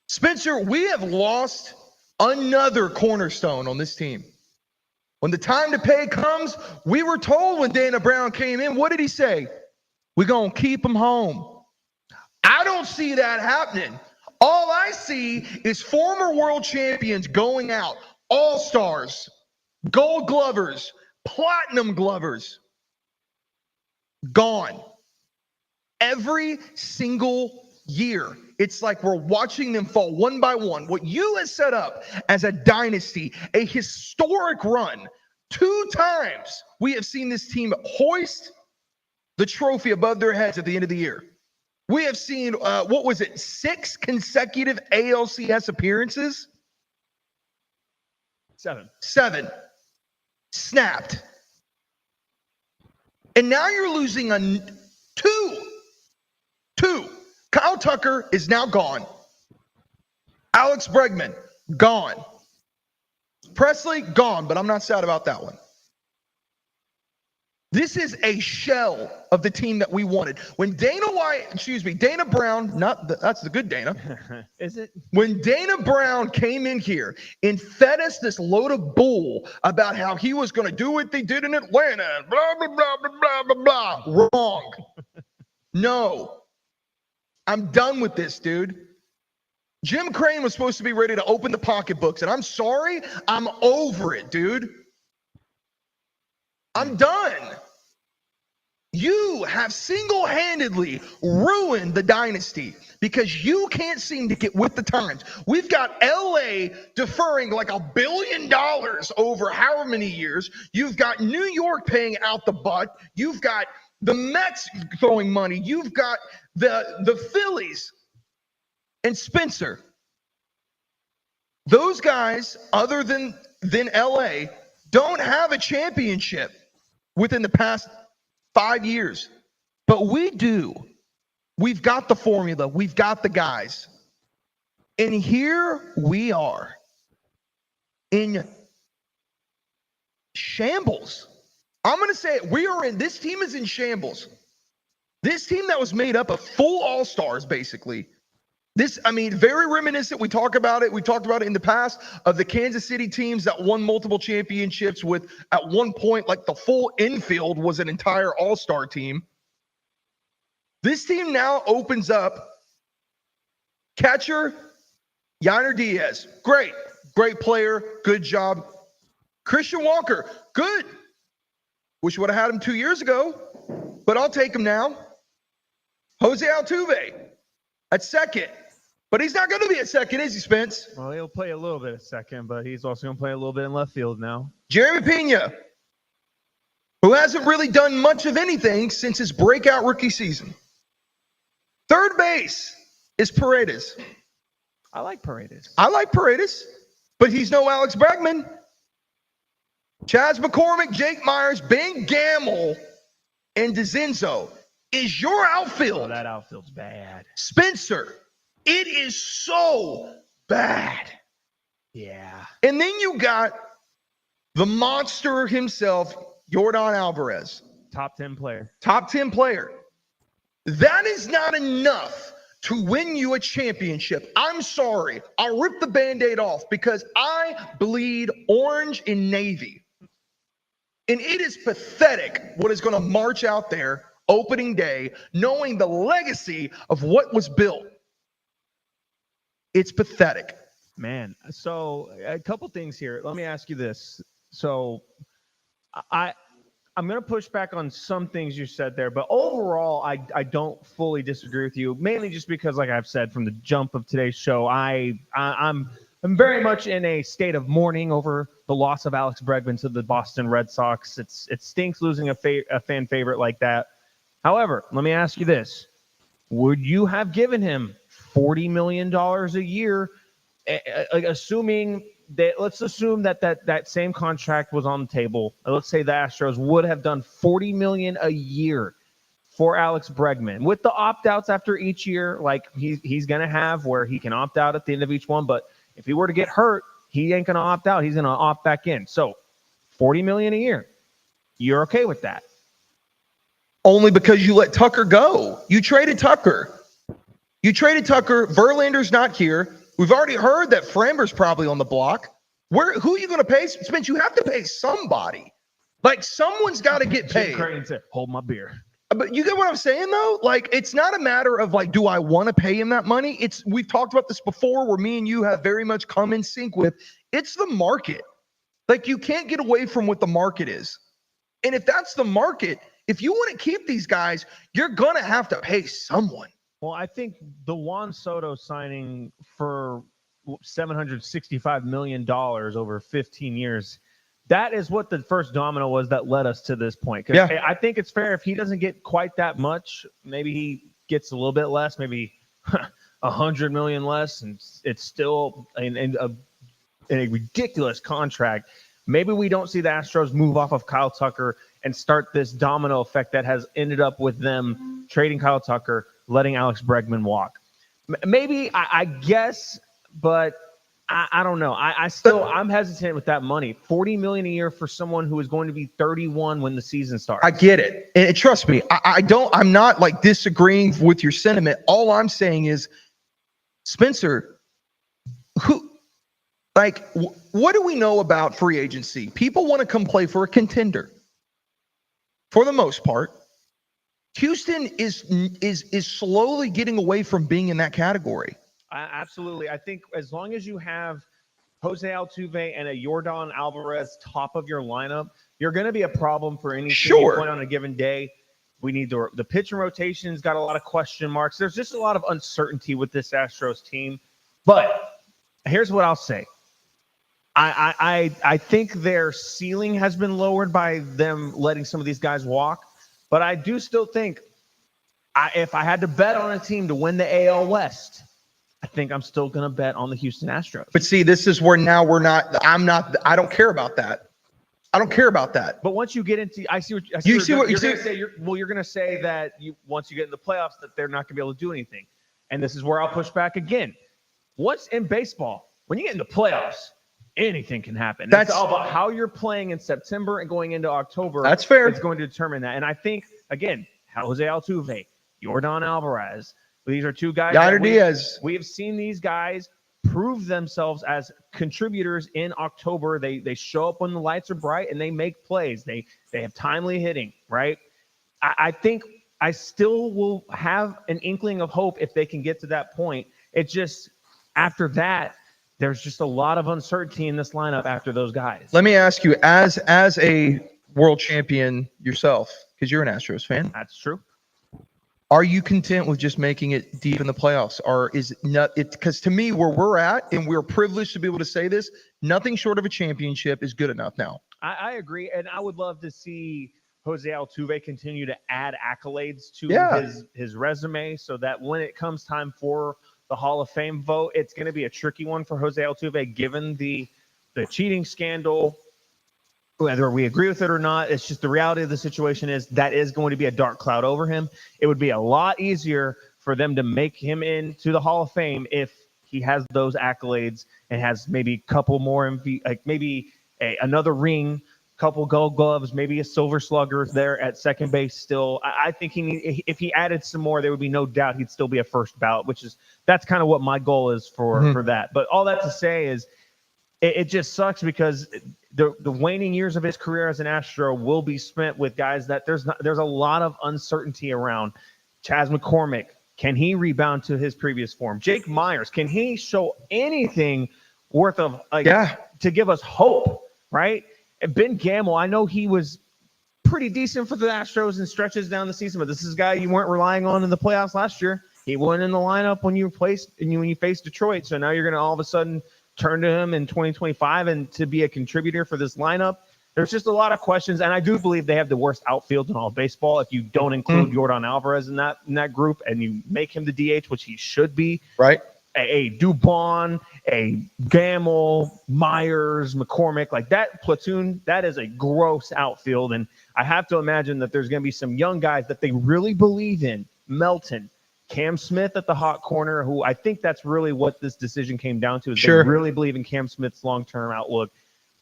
Spencer, we have lost another cornerstone on this team. When the time to pay comes, we were told when Dana Brown came in, what did he say? We're going to keep him home. I don't see that happening. All I see is former world champions going out, all-stars, gold glovers, platinum glovers, gone. Every single year, it's like we're watching them fall one by one. What you have set up as a dynasty, a historic run, 2 times we have seen this team hoist the trophy above their heads at the end of the year. We have seen, 6 consecutive ALCS appearances? 7. Snapped. And now you're losing two. Kyle Tucker is now gone. Alex Bregman, gone. Presley, gone, but I'm not sad about that one. This is a shell of the team that we wanted. When Dana Brown, that's the good Dana. Is it? When Dana Brown came in here and fed us this load of bull about how he was going to do what they did in Atlanta, blah, blah, blah, blah, blah, blah, blah. Wrong. No. I'm done with this, dude. Jim Crane was supposed to be ready to open the pocketbooks, and I'm sorry, I'm over it, dude. I'm done. You have single-handedly ruined the dynasty because you can't seem to get with the times. We've got LA deferring like $1 billion over however many years. You've got New York paying out the butt. You've got the Mets throwing money. You've got the Phillies and Spencer. Those guys, other than LA, don't have a championship within the past 5 years. But we do. We've got the formula. We've got the guys. And here we are in shambles. I'm going to say it. This team is in shambles. This team that was made up of full all-stars, basically. Very reminiscent. We talked about it in the past of the Kansas City teams that won multiple championships with, at one point, like the full infield was an entire all-star team. This team now opens up catcher, Yainer Diaz. Great player. Good job. Christian Walker, good. Wish we would have had him 2 years ago, but I'll take him now. Jose Altuve at second. But he's not going to be at second, is he, Spence? Well, he'll play a little bit at second, but he's also going to play a little bit in left field now. Jeremy Pena, who hasn't really done much of anything since his breakout rookie season. Third base is Paredes. I like Paredes, but he's no Alex Bregman. Chaz McCormick, Jake Myers, Ben Gamble, and DeCinzo is your outfield. Oh, that outfield's bad. Spencer, it is so bad. Yeah. And then you got the monster himself, Yordan Alvarez. Top 10 player. Top 10 player. That is not enough to win you a championship. I'm sorry. I'll rip the Band-Aid off because I bleed orange and navy. And it is pathetic what is going to march out there opening day, knowing the legacy of what was built. It's pathetic. Man, so a couple things here. Let me ask you this. So I'm going to push back on some things you said there, but overall, I don't fully disagree with you, mainly just because, like I've said from the jump of today's show, I'm very much in a state of mourning over the loss of Alex Bregman to the Boston Red Sox. It stinks losing a fan favorite like that. However, let me ask you this. Would you have given him $40 million a year, assuming that, let's assume that same contract was on the table. Let's say the Astros would have done $40 million a year for Alex Bregman with the opt-outs after each year, like he's going to have, where he can opt out at the end of each one. But if he were to get hurt, he ain't going to opt out. He's going to opt back in. So $40 million a year. You're okay with that? Only because you let Tucker go. You traded Tucker. Verlander's not here. We've already heard that Framber's probably on the block. Who are you going to pay? Spence, you have to pay somebody. Like, someone's got to get paid. Jim Creighton said, hold my beer. But you get what I'm saying, though? Like, it's not a matter of, like, do I want to pay him that money? We've talked about this before, where me and you have very much come in sync with. It's the market. Like, you can't get away from what the market is. And if that's the market, if you want to keep these guys, you're going to have to pay someone. Well, I think the Juan Soto signing for $765 million over 15 years, that is what the first domino was that led us to this point. Yeah. I think it's fair if he doesn't get quite that much. Maybe he gets a little bit less, maybe $100 million less, and it's still a ridiculous contract. Maybe we don't see the Astros move off of Kyle Tucker and start this domino effect that has ended up with them trading Kyle Tucker, letting Alex Bregman walk. Maybe, I guess, but I don't know. I'm hesitant with that money. $40 million a year for someone who is going to be 31 when the season starts. I get it. And trust me, I'm not like disagreeing with your sentiment. All I'm saying is, Spencer, what do we know about free agency? People want to come play for a contender. For the most part, Houston is slowly getting away from being in that category. Absolutely. I think as long as you have Jose Altuve and a Yordan Alvarez top of your lineup, you're going to be a problem for any team you play on a given day. We need the pitching rotation's got a lot of question marks. There's just a lot of uncertainty with this Astros team. But here's what I'll say. I think their ceiling has been lowered by them letting some of these guys walk. But I do still think if I had to bet on a team to win the AL West, I think I'm still going to bet on the Houston Astros. But see, this is where now I don't care about that. I don't care about that. But once you get into, you're going to say that once you get in the playoffs that they're not going to be able to do anything. And this is where I'll push back again. What's in baseball? When you get into playoffs, anything can happen. It's all about how you're playing in September and going into October. That's fair. It's going to determine that. And I think, again, Jose Altuve, Yordan Alvarez, these are two guys. We have seen these guys prove themselves as contributors in October. They show up when the lights are bright and they make plays. They have timely hitting, right? I think I still will have an inkling of hope if they can get to that point. It's just after that, there's just a lot of uncertainty in this lineup after those guys. Let me ask you, as a world champion yourself, because you're an Astros fan. That's true. Are you content with just making it deep in the playoffs? Or is it because to me, where we're at, and we're privileged to be able to say this, nothing short of a championship is good enough now. I agree. And I would love to see Jose Altuve continue to add accolades to his resume so that when it comes time for the Hall of Fame vote, it's going to be a tricky one for Jose Altuve, given the cheating scandal. Whether we agree with it or not, it's just the reality of the situation is that is going to be a dark cloud over him. It would be a lot easier for them to make him into the Hall of Fame if he has those accolades and has maybe a couple more, another ring couple Gold Gloves, maybe a Silver Slugger there at second base. Still, I think if he added some more, there would be no doubt he'd still be a first ballot. That's kind of what my goal is for that. But all that to say is, it just sucks because the waning years of his career as an Astro will be spent with guys that there's a lot of uncertainty around. Chas McCormick, can he rebound to his previous form? Jake Myers, can he show anything worth of to give us hope, right? And Ben Gamble, I know he was pretty decent for the Astros in stretches down the season, but this is a guy you weren't relying on in the playoffs last year. He wasn't in the lineup when you faced Detroit, so now you're going to all of a sudden turn to him in 2025 and to be a contributor for this lineup. There's just a lot of questions, and I do believe they have the worst outfield in all of baseball. If you don't include Yordan Alvarez in that group and you make him the DH, which he should be, right? A Dubon, a Gamble, Myers, McCormick, like that platoon, that is a gross outfield. And I have to imagine that there's going to be some young guys that they really believe in. Melton, Cam Smith at the hot corner, who I think that's really what this decision came down to, is they really believe in Cam Smith's long-term outlook.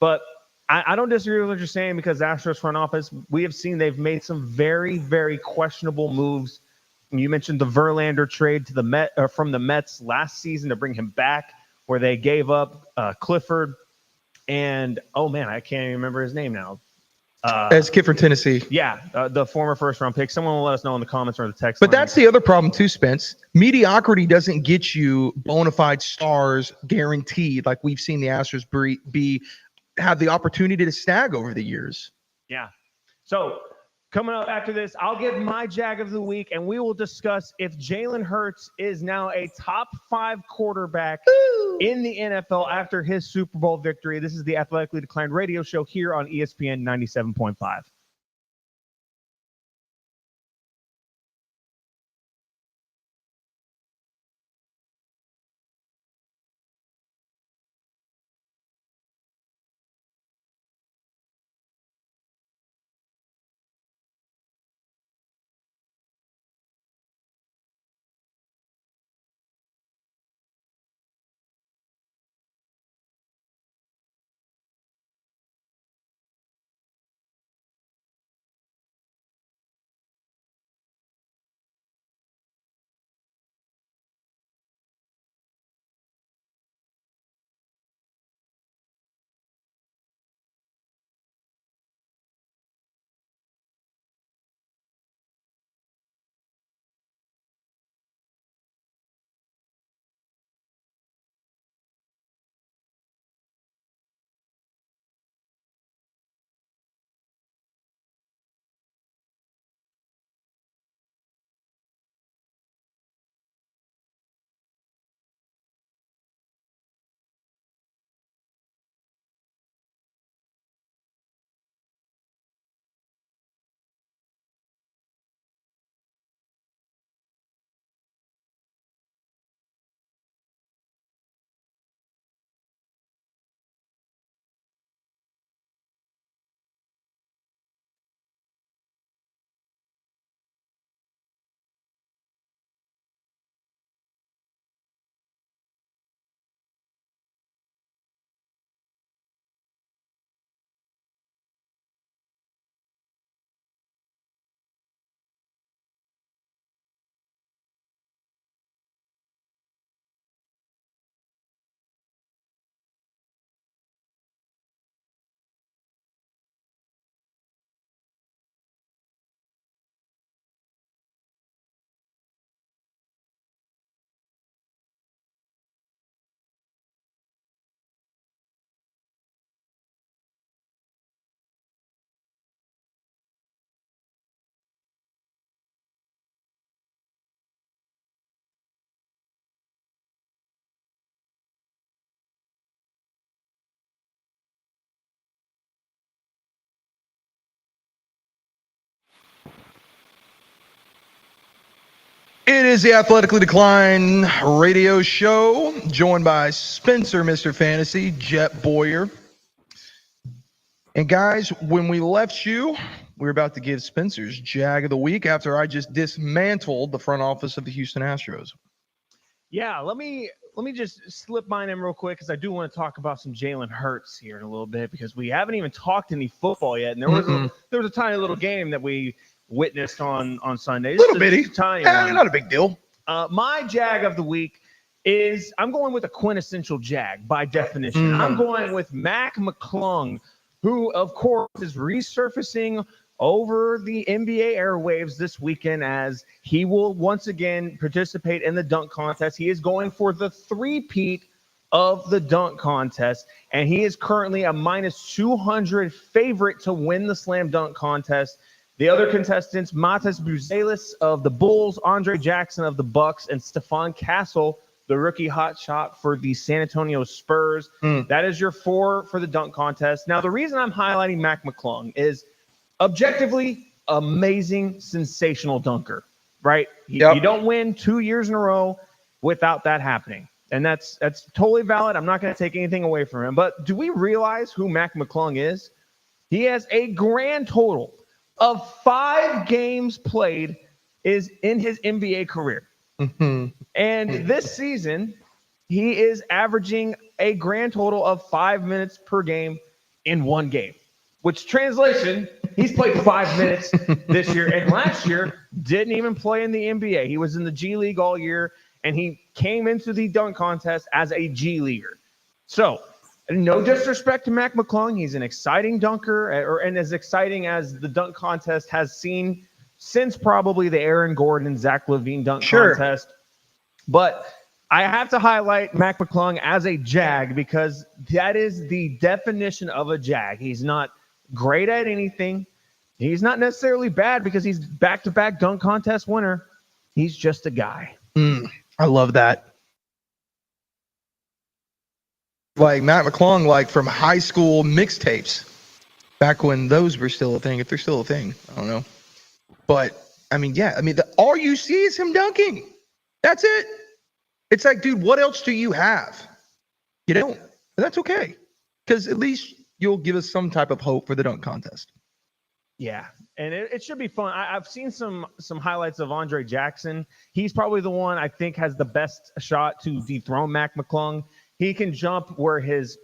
But I don't disagree with what you're saying, because the Astros front office, we have seen they've made some very, very questionable moves. You mentioned the Verlander trade to from the Mets last season to bring him back, where they gave up Clifford and, oh man, I can't even remember his name now. As kid from Tennessee. Yeah, the former first-round pick. Someone will let us know in the comments or the text. But that's the other problem too, Spence. Mediocrity doesn't get you bona fide stars guaranteed, like we've seen the Astros have the opportunity to snag over the years. Yeah. So coming up after this, I'll give my Jag of the week, and we will discuss if Jalen Hurts is now a top 5 quarterback in the NFL after his Super Bowl victory. This is the Athletically Declined radio show here on ESPN 97.5. It is the Athletically Declined radio show, joined by Spencer, Mr. Fantasy, Jet Boyer. And guys, when we left you, we were about to give Spencer's Jag of the week after I just dismantled the front office of the Houston Astros. Yeah, let me let me just slip mine in real quick because I do want to talk about some Jalen Hurts here in a little bit because we haven't even talked any football yet. And there was a tiny little game that we witnessed on Sunday. Little bitty. Tiny one. Not a big deal. My Jag of the week is I'm going with a quintessential Jag by definition. I'm going with Mac McClung, who, of course, is resurfacing over the NBA airwaves this weekend as he will once again participate in the dunk contest. He is going for the three-peat of the dunk contest, and he is currently a minus 200 favorite to win the slam dunk contest. The other contestants, Matas Buzelis of the Bulls, Andre Jackson of the Bucks, and Stephon Castle, the rookie hotshot for the San Antonio Spurs. That is your four for the dunk contest. Now, the reason I'm highlighting Mac McClung is objectively amazing, sensational dunker, right? You don't win 2 years in a row without that happening. And that's totally valid. I'm not going to take anything away from him. But do we realize who Mac McClung is? He has a grand total of 5 games played is in his NBA career. And this season, he is averaging a grand total of 5 minutes per game in one game, which translation, he's played 5 minutes this year. And last year, didn't even play in the NBA. He was in the G League all year, and he came into the dunk contest as a G Leaguer. So, no disrespect to Mac McClung. He's an exciting dunker, and as exciting as the dunk contest has seen since probably the Aaron Gordon and Zach LaVine dunk contest. But I have to highlight Mac McClung as a Jag because that is the definition of a Jag. He's not great at anything. He's not necessarily bad because he's back-to-back dunk contest winner. He's just a guy. I love that. Like Matt McClung, like from high school mixtapes, back when those were still a thing. If they're still a thing, I don't know. But I mean, yeah, I mean, all you see is him dunking. That's it. It's like, dude, what else do you have? You don't. And that's okay, because at least you'll give us some type of hope for the dunk contest. Yeah, and it should be fun. I've seen some highlights of Andre Jackson. He's probably the one I think has the best shot to dethrone Mac McClung. He can jump where his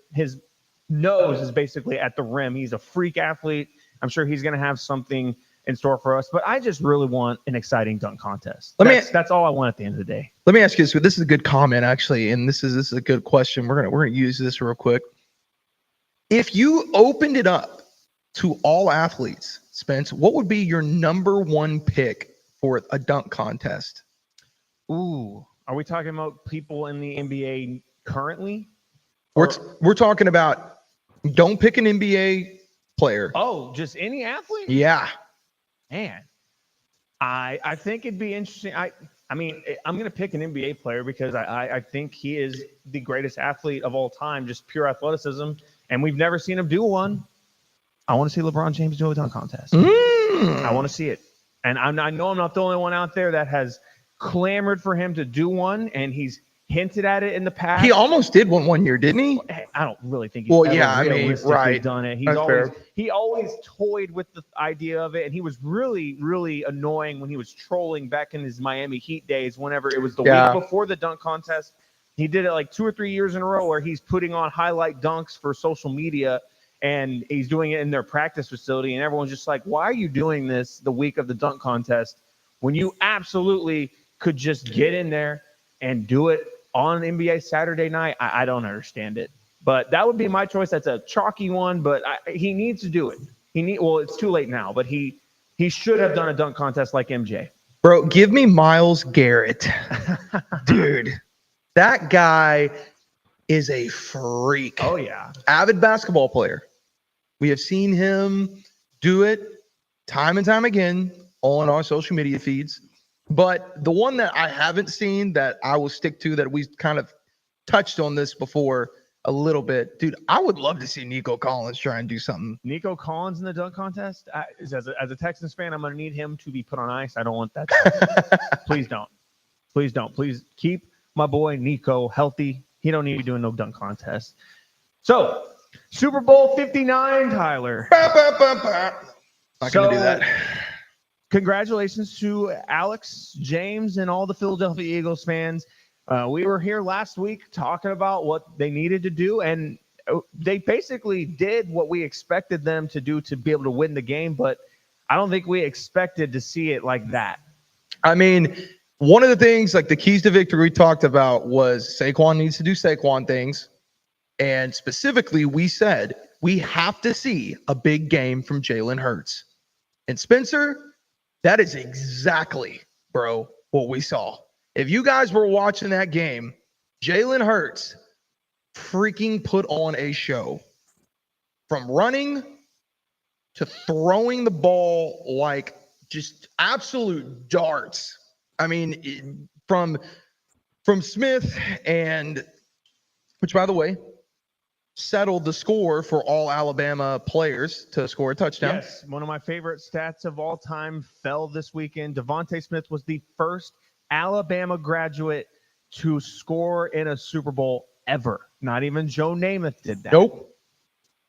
nose is basically at the rim. He's a freak athlete. I'm sure he's going to have something in store for us. But I just really want an exciting dunk contest. That's all I want at the end of the day. Let me ask you this. This is a good comment, actually, and this is a good question. We're gonna use this real quick. If you opened it up to all athletes, Spence, what would be your number one pick for a dunk contest? Ooh, are we talking about people in the NBA currently? We're talking about, don't pick an NBA player. Oh, just any athlete? Yeah. Man, I think it'd be interesting. I mean, I'm going to pick an NBA player because I think he is the greatest athlete of all time, just pure athleticism, and we've never seen him do one. I want to see LeBron James do a dunk contest. I want to see it. And I know I'm not the only one out there that has clamored for him to do one, and he's hinted at it in the past. He almost did one year, didn't he? I don't really think he's right. done it. He always toyed with the idea of it, and he was really, really annoying when he was trolling back in his Miami Heat days whenever it was the week before the dunk contest. He did it like 2 or 3 years in a row where he's putting on highlight dunks for social media, and he's doing it in their practice facility, and everyone's just like, why are you doing this the week of the dunk contest when you absolutely could just get in there and do it on NBA Saturday night? I don't understand it. But that would be my choice. That's a chalky one, but he needs to do it. Well, it's too late now, but he should have done a dunk contest like MJ. Bro, give me Myles Garrett. Dude, that guy is a freak. Oh, yeah. Avid basketball player. We have seen him do it time and time again on our social media feeds. But the one that I haven't seen that I will stick to, that we kind of touched on this before a little bit, dude, I would love to see Nico Collins try and do something. Nico Collins in the dunk contest? As a Texans fan, I'm going to need him to be put on ice. I don't want that. Please don't. Please don't. Please keep my boy Nico healthy. He don't need to be doing no dunk contest. So, Super Bowl 59, Tyler. Not going to do that. Congratulations to Alex, James, and all the Philadelphia Eagles fans. We were here last week talking about what they needed to do, and they basically did what we expected them to do to be able to win the game, but I don't think we expected to see it like that. I mean, one of the things, like the keys to victory we talked about, was Saquon needs to do Saquon things. And specifically, we said we have to see a big game from Jalen Hurts. And Spencer, that is exactly, bro, what we saw. If you guys were watching that game, Jalen Hurts freaking put on a show. From running to throwing the ball like just absolute darts. I mean, from Smith, and which, by the way, settled the score for all Alabama players to score a touchdown. Yes, one of my favorite stats of all time fell this weekend. Devontae Smith was the first Alabama graduate to score in a Super Bowl ever. Not even Joe Namath did that. Nope.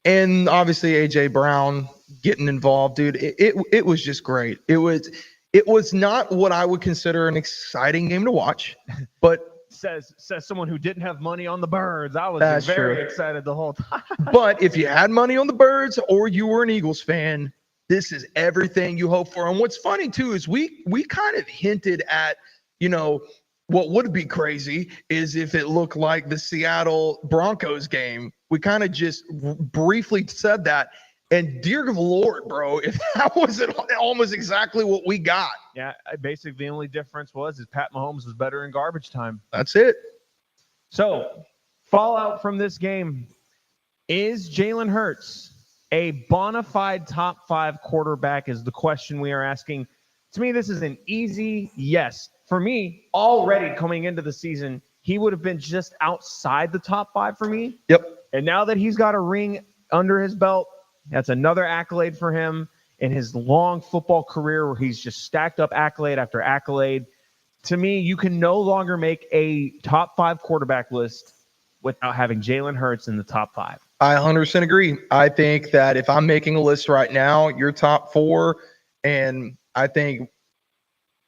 And obviously AJ Brown getting involved, dude. It was just great. It was not what I would consider an exciting game to watch, but says someone who didn't have money on the Birds. I was That's very true. excited the whole time. But if you had money on the Birds or you were an Eagles fan, this is everything you hope for. And what's funny too is we kind of hinted at, what would be crazy is if it looked like the Seattle Broncos game. We kind of just briefly said that. And dear Lord, bro, if that wasn't almost exactly what we got. Yeah, basically the only difference is Pat Mahomes was better in garbage time. That's it. So, fallout from this game. Is Jalen Hurts a bona fide top 5 quarterback is the question we are asking. To me, this is an easy yes. For me, already coming into the season, he would have been just outside the top 5 for me. Yep. And now that he's got a ring under his belt, that's another accolade for him in his long football career where he's just stacked up accolade after accolade. To me, you can no longer make a top 5 quarterback list without having Jalen Hurts in the top 5. I 100% agree. I think that if I'm making a list right now, you're top 4. And I think,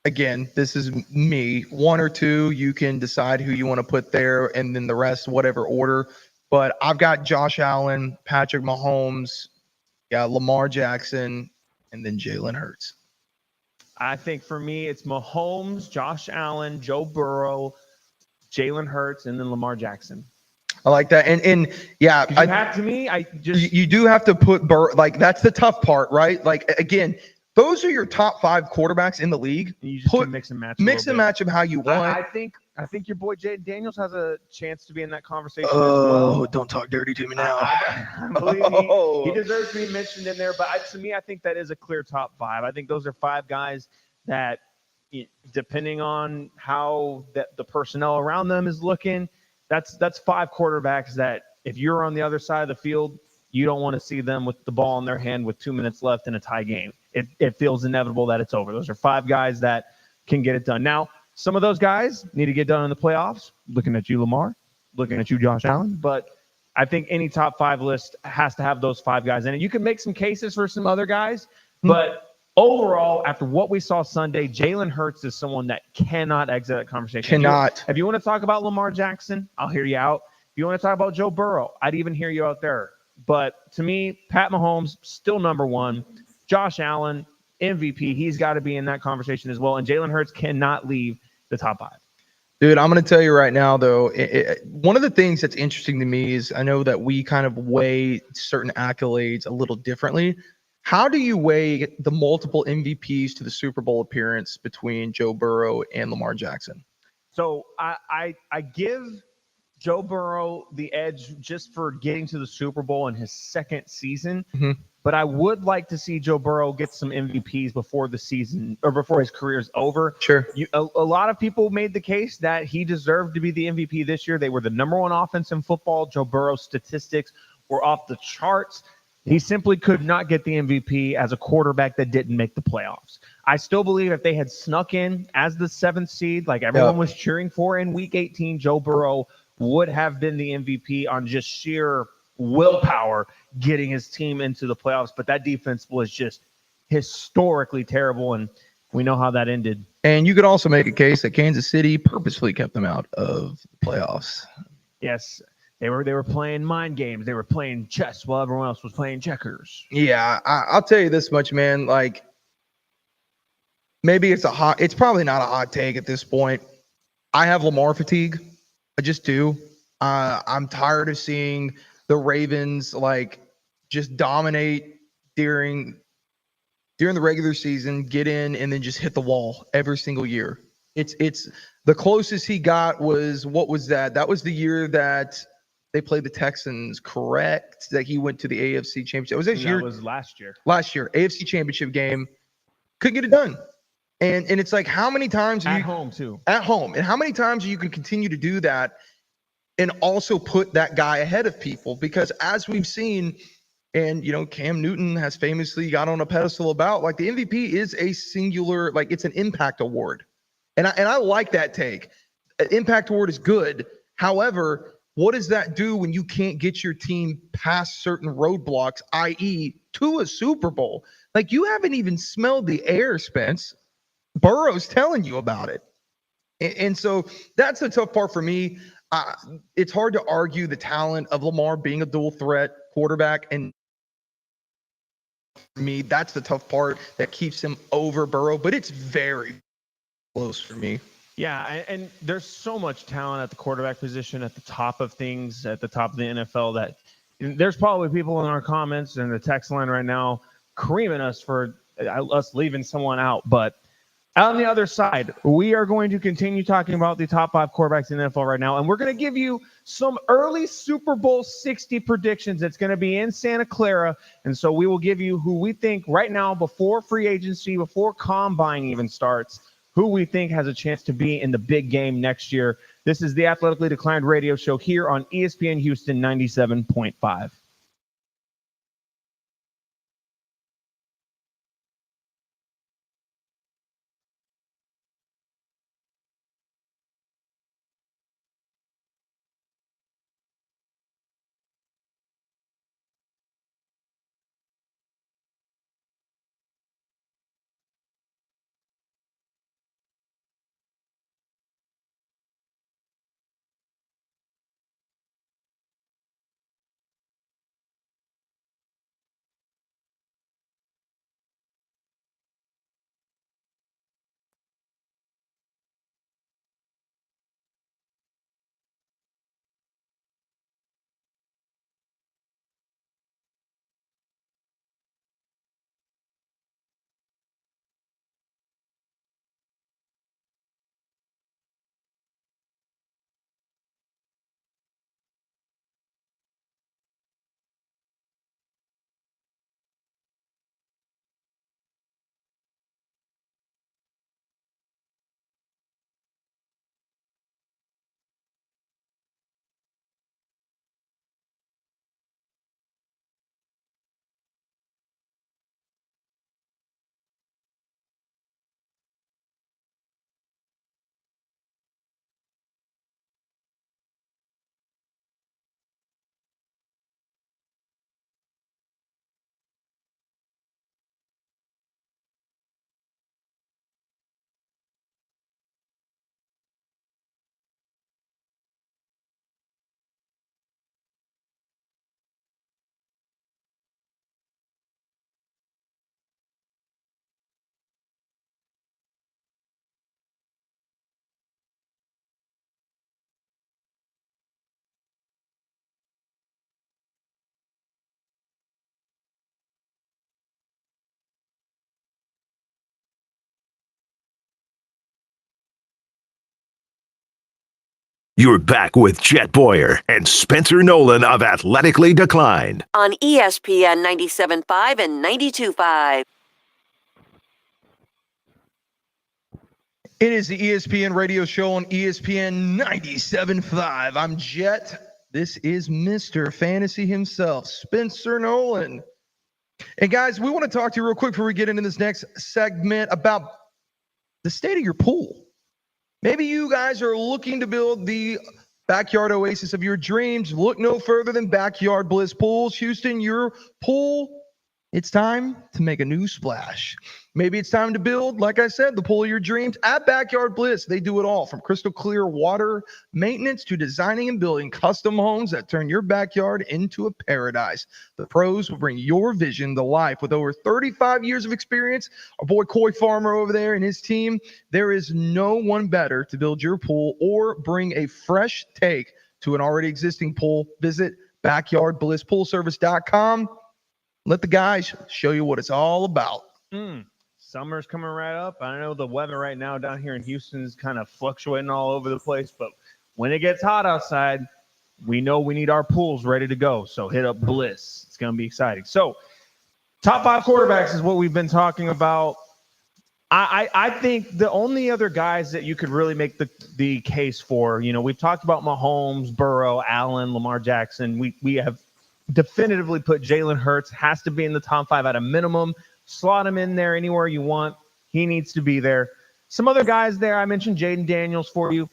again, this is me, 1 or 2, you can decide who you want to put there, and then the rest, whatever order. But I've got Josh Allen, Patrick Mahomes, Lamar Jackson, and then Jalen Hurts. I think for me, it's Mahomes, Josh Allen, Joe Burrow, Jalen Hurts, and then Lamar Jackson. I like that. And yeah, you do have to put that's the tough part, right? Like, again, those are your top 5 quarterbacks in the league. You just can mix and match. Mix and match them how you want. I think your boy Jaden Daniels has a chance to be in that conversation. Oh, as well. Don't talk dirty to me now. I believe he deserves to be mentioned in there. But to me, I think that is a clear top 5. I think those are 5 guys that, depending on how the personnel around them is looking, that's 5 quarterbacks that if you're on the other side of the field, you don't want to see them with the ball in their hand with 2 minutes left in a tie game. It feels inevitable that it's over. Those are 5 guys that can get it done. Now, some of those guys need to get done in the playoffs. Looking at you, Lamar. Looking at you, Josh Allen. But I think any top 5 list has to have those 5 guys in it. You can make some cases for some other guys, but overall, after what we saw Sunday, Jalen Hurts is someone that cannot exit that conversation. Cannot. If you want to talk about Lamar Jackson, I'll hear you out. If you want to talk about Joe Burrow, I'd even hear you out there. But to me, Pat Mahomes, still number 1. Josh Allen, MVP. He's got to be in that conversation as well. And Jalen Hurts cannot leave the top 5. Dude, I'm going to tell you right now, though, one of the things that's interesting to me is I know that we kind of weigh certain accolades a little differently. How do you weigh the multiple MVPs to the Super Bowl appearance between Joe Burrow and Lamar Jackson? So I give Joe Burrow the edge just for getting to the Super Bowl in his 2nd season. Mm-hmm. But I would like to see Joe Burrow get some MVPs before the season or before his career is over. Sure. A lot of people made the case that he deserved to be the MVP this year. They were the number 1 offense in football. Joe Burrow's statistics were off the charts. He simply could not get the MVP as a quarterback that didn't make the playoffs. I still believe if they had snuck in as the 7th seed, like everyone was cheering for in Week 18, Joe Burrow would have been the MVP on just sheer willpower getting his team into the playoffs. But that defense was just historically terrible. And We know how that ended. And you could also make a case that Kansas City purposefully kept them out of the playoffs. Yes, they were playing mind games. They were playing chess while everyone else was playing checkers. Yeah, I'll tell you this much, man. Like, maybe it's probably not a hot take at this point. I have Lamar fatigue. I just do. I'm tired of seeing the Ravens like just dominate during the regular season, get in and then just hit the wall every single year. It's the closest he got was, what was that? That was the year that they played the Texans, correct? That he went to the AFC Championship. Was this year? That was last year. Last year, AFC Championship game. Couldn't get it done. And it's like, how many times At home too. At home. And how many times you can continue to do that and also put that guy ahead of people? Because as we've seen, and Cam Newton has famously got on a pedestal about, like, the MVP is a singular, like, it's an impact award. And I like that take. An impact award is good. However, what does that do when you can't get your team past certain roadblocks, i.e., to a Super Bowl? Like, you haven't even smelled the air, Spence. Burrow's telling you about it. And so that's the tough part for me. It's hard to argue the talent of Lamar being a dual threat quarterback. And for me, that's the tough part that keeps him over Burrow. But it's very close for me. Yeah, and there's so much talent at the quarterback position, at the top of things, at the top of the NFL, that there's probably people in our comments and the text line right now creaming us for us leaving someone out. But on the other side, we are going to continue talking about the top 5 quarterbacks in the NFL right now, and we're going to give you some early Super Bowl 60 predictions. It's going to be in Santa Clara, and so we will give you who we think right now, before free agency, before combine even starts, who we think has a chance to be in the big game next year. This is the Athletically Declined radio show here on ESPN Houston 97.5. You're back with Jet Boyer and Spencer Nolan of Athletically Declined on ESPN 97.5 and 92.5. It is the ESPN radio show on ESPN 97.5. I'm Jet. This is Mr. Fantasy himself, Spencer Nolan. And guys, we want to talk to you real quick before we get into this next segment about the state of your pool. Maybe you guys are looking to build the backyard oasis of your dreams. Look no further than Backyard Bliss Pools. Houston, your pool It's time to make a new splash. Maybe it's time to build, like I said, the pool of your dreams at Backyard Bliss. They do it all from crystal clear water maintenance to designing and building custom homes that turn your backyard into a paradise. The pros will bring your vision to life with over 35 years of experience. Our boy Coy Farmer over there and his team, there is no one better to build your pool or bring a fresh take to an already existing pool. Visit backyardblisspoolservice.com. Let the guys show you what it's all about. Summer's coming right up. I know the weather right now down here in Houston is kind of fluctuating all over the place, but when it gets hot outside, we know we need our pools ready to go. So hit up Bliss. It's going to be exciting. So top 5 quarterbacks is what we've been talking about. I think the only other guys that you could really make the case for, we've talked about Mahomes, Burrow, Allen, Lamar Jackson. We have definitively put Jalen Hurts, has to be in the top 5 at a minimum. Slot him in there anywhere you want. He needs to be there. Some other guys there, I mentioned Jaden Daniels for you.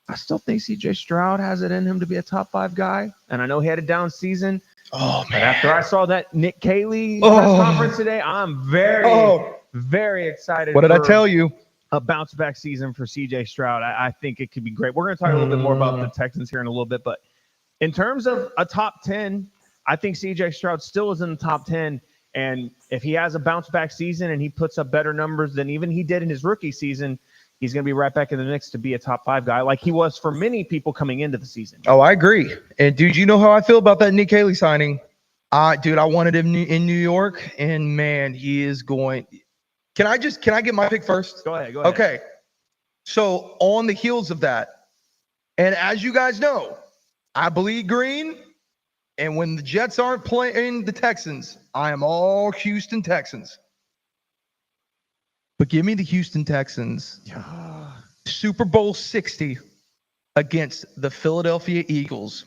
I still think C.J. Stroud has it in him to be a top 5 guy, and I know he had a down season. Oh, man. But after I saw that Nick Caley press conference today, I'm very excited. What did I tell you? A bounce-back season for C.J. Stroud. I think it could be great. We're going to talk a little bit more about the Texans here in a little bit, but in terms of a top 10, I think C.J. Stroud still is in the top 10. And if he has a bounce-back season and he puts up better numbers than even he did in his rookie season, he's going to be right back in the mix to be a top 5 guy like he was for many people coming into the season. Oh, I agree. And, dude, you know how I feel about that Nick Caley signing? Dude, I wanted him in New York, and, man, he is going – Can I get my pick first? Go ahead. Okay. So, on the heels of that, and as you guys know, I bleed green, and when the Jets aren't playing the Texans, I am all Houston Texans. But give me the Houston Texans Super Bowl 60 against the Philadelphia Eagles.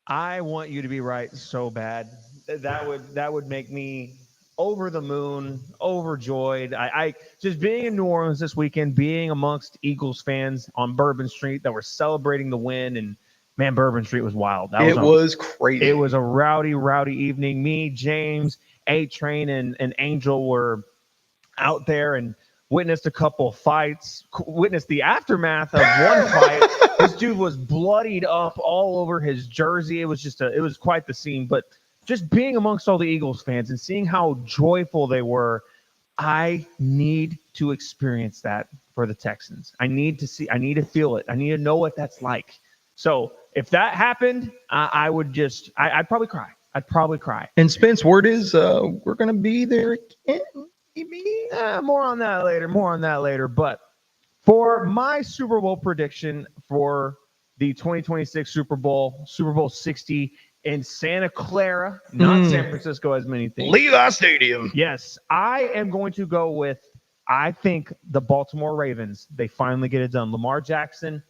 I want you to be right so bad. That would make me over the moon, overjoyed. I just being in New Orleans this weekend, being amongst Eagles fans on Bourbon Street that were celebrating the win, and man, Bourbon Street was wild. It was crazy. It was a rowdy evening. Me, James, A-Train, and Angel were out there and witnessed a couple fights, witnessed the aftermath of one fight. This dude was bloodied up all over his jersey. It was quite the scene, but just being amongst all the Eagles fans and seeing how joyful they were, I need to experience that for the Texans. I need to feel it. I need to know what that's like. So if that happened, I'd probably cry. And Spence, word is we're going to be there again. Maybe. More on that later. But for my Super Bowl prediction for the 2026 Super Bowl 60 in Santa Clara, not San Francisco, as many things. Levi Stadium. Yes, I am going to go with, I think, the Baltimore Ravens. They finally get it done. Lamar Jackson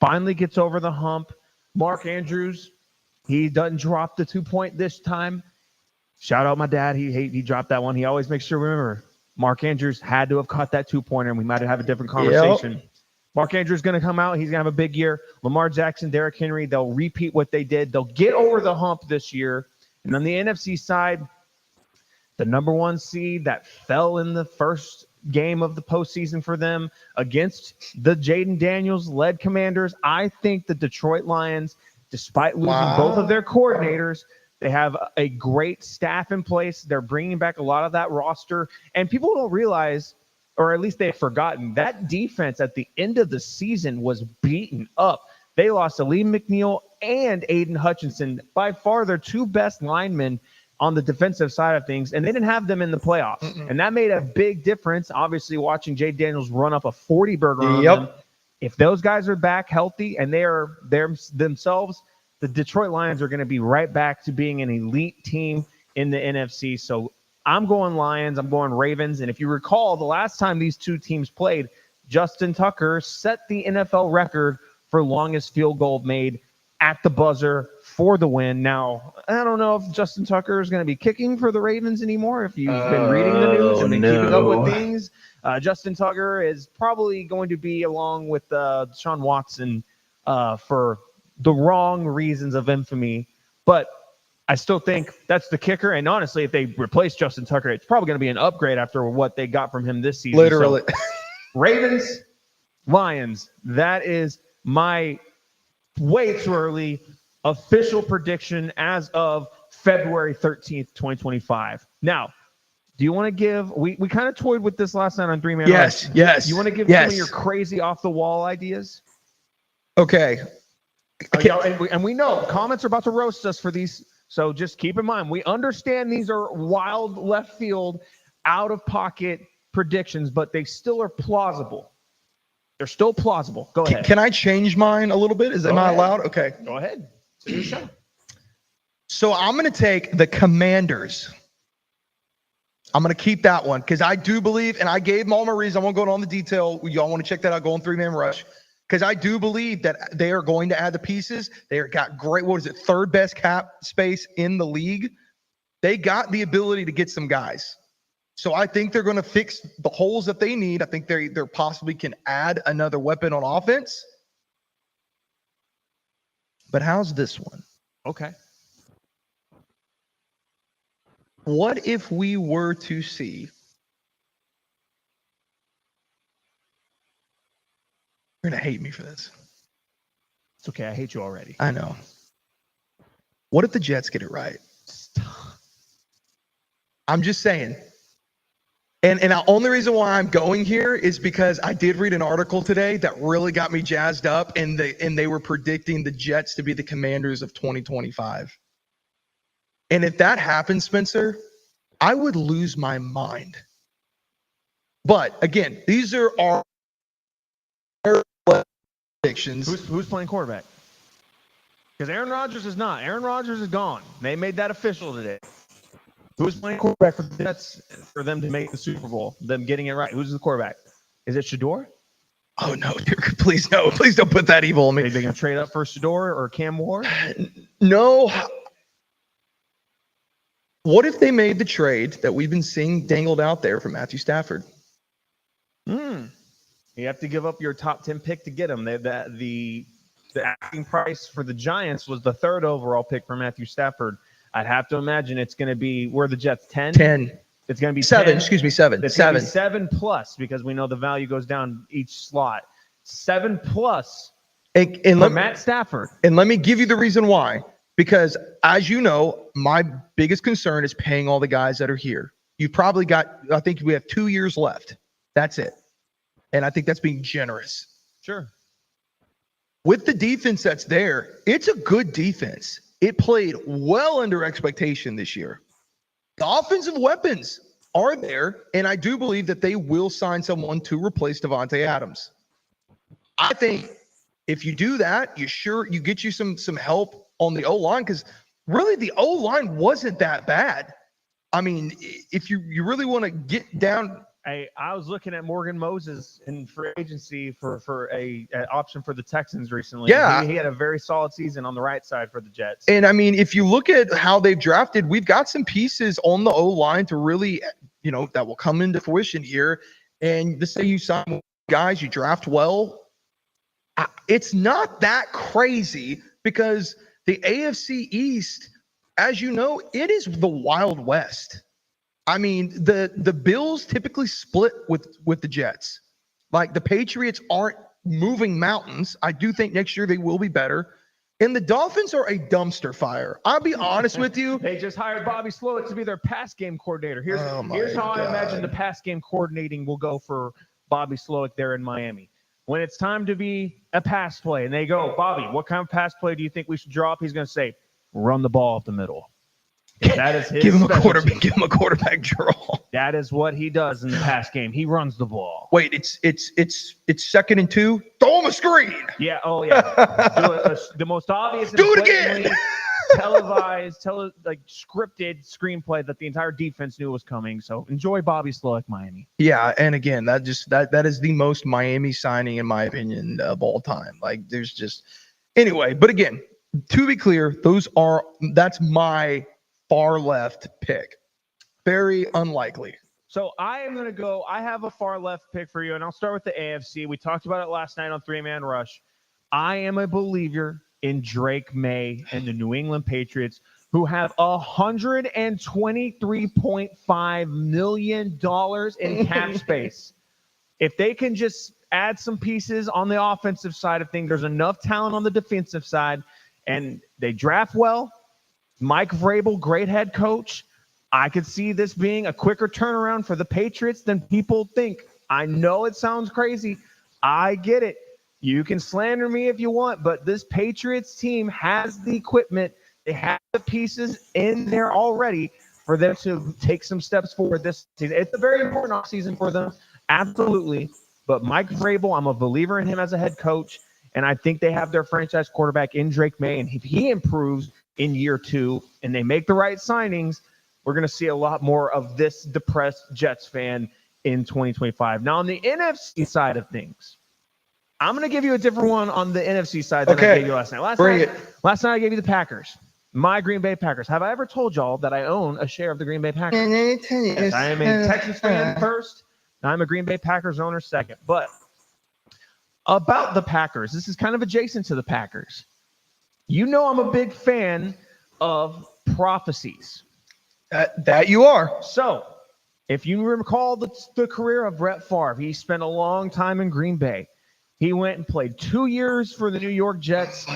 finally gets over the hump. Mark Andrews, he doesn't drop the 2-point this time. Shout out my dad. He dropped that one. He always makes sure, remember, Mark Andrews had to have caught that 2-pointer, and we might have a different conversation. Yep. Mark Andrews is going to come out. He's going to have a big year. Lamar Jackson, Derrick Henry, they'll repeat what they did. They'll get over the hump this year. And on the NFC side, the number 1 seed that fell in the first game of the postseason for them against the Jaden Daniels-led Commanders, I think the Detroit Lions, despite losing both of their coordinators, they have a great staff in place. They're bringing back a lot of that roster. And people don't realize, or at least they've forgotten, that defense at the end of the season was beaten up. They lost Aleem McNeil and Aiden Hutchinson, by far their 2 best linemen on the defensive side of things, and they didn't have them in the playoffs. And that made a big difference, obviously, watching Jay Daniels run up a 40-burger on them. If those guys are back healthy and they are themselves, the Detroit Lions are going to be right back to being an elite team in the NFC. So I'm going Lions. I'm going Ravens. And if you recall, the last time these two teams played, Justin Tucker set the NFL record for longest field goal made at the buzzer for the win. Now, I don't know if Justin Tucker is going to be kicking for the Ravens anymore. If you've been reading the news and been keeping up with things, Justin Tucker is probably going to be along with Deshaun Watson for the wrong reasons of infamy. But I still think that's the kicker. And honestly, if they replace Justin Tucker, it's probably going to be an upgrade after what they got from him this season. Literally. So, Ravens, Lions, that is my way too early official prediction as of February 13th, 2025. Now, do you want to give, we kind of toyed with this last night on 3-Man Yes, Rush. yes. You want to give yes. some of your crazy off-the-wall ideas? Okay. And we know comments are about to roast us for these, so just keep in mind, we understand these are wild left field, out-of-pocket predictions, but they still are plausible. They're still plausible. Go ahead. Can I change mine a little bit? Am I allowed? Okay. Go ahead. It's your show. So I'm going to take the Commanders. I'm going to keep that one because I do believe, and I gave them all my reasons. I won't go on the detail. Y'all want to check that out, go on 3-Man Rush. Because I do believe that they are going to add the pieces. They got great, third best cap space in the league. They got the ability to get some guys. So I think they're going to fix the holes that they need. I think they possibly can add another weapon on offense. But how's this one? Okay. What if we were to see? You're going to hate me for this. It's okay. I hate you already. I know. What if the Jets get it right? I'm just saying. And the only reason why I'm going here is because I did read an article today that really got me jazzed up, and they were predicting the Jets to be the Commanders of 2025. And if that happens, Spencer, I would lose my mind. But again, these are our predictions. Who's playing quarterback? Because Aaron Rodgers is not. Aaron Rodgers is gone. They made that official today. Who's playing quarterback for the Jets for them to make the Super Bowl? Them getting it right. Who's the quarterback? Is it Shador? Oh no, please no. Please don't put that evil on me. Are they going to trade up for Shador or Cam Ward? No. What if they made the trade that we've been seeing dangled out there for Matthew Stafford? You have to give up your top 10 pick to get him. The asking price for the Giants was the 3rd overall pick for Matthew Stafford. I'd have to imagine it's going to be, where the Jets, 10? 10. It's going to be 7. 10. Excuse me, 7. It's 7. 7 plus, because we know the value goes down each slot. 7 plus And for Matt Stafford. And let me give you the reason why. Because as you know, my biggest concern is paying all the guys that are here. You probably got, I think we have 2 years left. That's it. And I think that's being generous. Sure. With the defense that's there, it's a good defense. It played well under expectation this year. The offensive weapons are there, and I do believe that they will sign someone to replace Devontae Adams. I think if you do that, you get you some help on the O-line, because really the O-line wasn't that bad. I mean, if you really want to get down. I was looking at Morgan Moses in free agency for an option for the Texans recently. Yeah. He had a very solid season on the right side for the Jets. And I mean, if you look at how they've drafted, we've got some pieces on the O-line to really, that will come into fruition here. And let's say you sign guys, you draft well. It's not that crazy, because the AFC East, as you know, it is the Wild West. I mean, the Bills typically split with the Jets. Like, the Patriots aren't moving mountains. I do think next year they will be better. And the Dolphins are a dumpster fire. I'll be honest with you. They just hired Bobby Slowick to be their pass game coordinator. Here's how I imagine the pass game coordinating will go for Bobby Slowick there in Miami. When it's time to be a pass play and they go, Bobby, what kind of pass play do you think we should draw up? He's going to say, run the ball up the middle. That is his give him a specialty. quarterback draw. That is what he does in the pass game. He runs the ball. Wait, it's 2nd and 2. Throw him a screen. Yeah. Oh yeah. The most obvious. Do it again. Televised, scripted screenplay that the entire defense knew was coming. So enjoy Bobby Slowick, Miami. Yeah, and again, that is the most Miami signing, in my opinion, of all time. Like, there's just anyway. But again, to be clear, that's my far left pick. Very unlikely. So I am going to go. I have a far left pick for you, and I'll start with the AFC. We talked about it last night on 3-Man Rush. I am a believer in Drake May and the New England Patriots who have $123.5 million in cap space. If they can just add some pieces on the offensive side of things, there's enough talent on the defensive side, and they draft well. Mike Vrabel, great head coach. I could see this being a quicker turnaround for the Patriots than people think. I know it sounds crazy. I get it. You can slander me if you want, but this Patriots team has the equipment. They have the pieces in there already for them to take some steps forward this season. It's a very important offseason for them, absolutely. But Mike Vrabel, I'm a believer in him as a head coach, and I think they have their franchise quarterback in Drake May, and if he improves in year 2 and they make the right signings, we're going to see a lot more of this depressed Jets fan in 2025. Now, on the NFC side of things, I'm going to give you a different one on the NFC side than I gave you last night. Last night I gave you the Packers, my Green Bay Packers. Have I ever told y'all that I own a share of the Green Bay Packers? Yes, I am a Texans fan first, and I'm a Green Bay Packers owner second. But about the Packers, this is kind of adjacent to the Packers. You know I'm a big fan of prophecies. That you are. So, if you recall the career of Brett Favre, he spent a long time in Green Bay. He went and played 2 years for the New York Jets,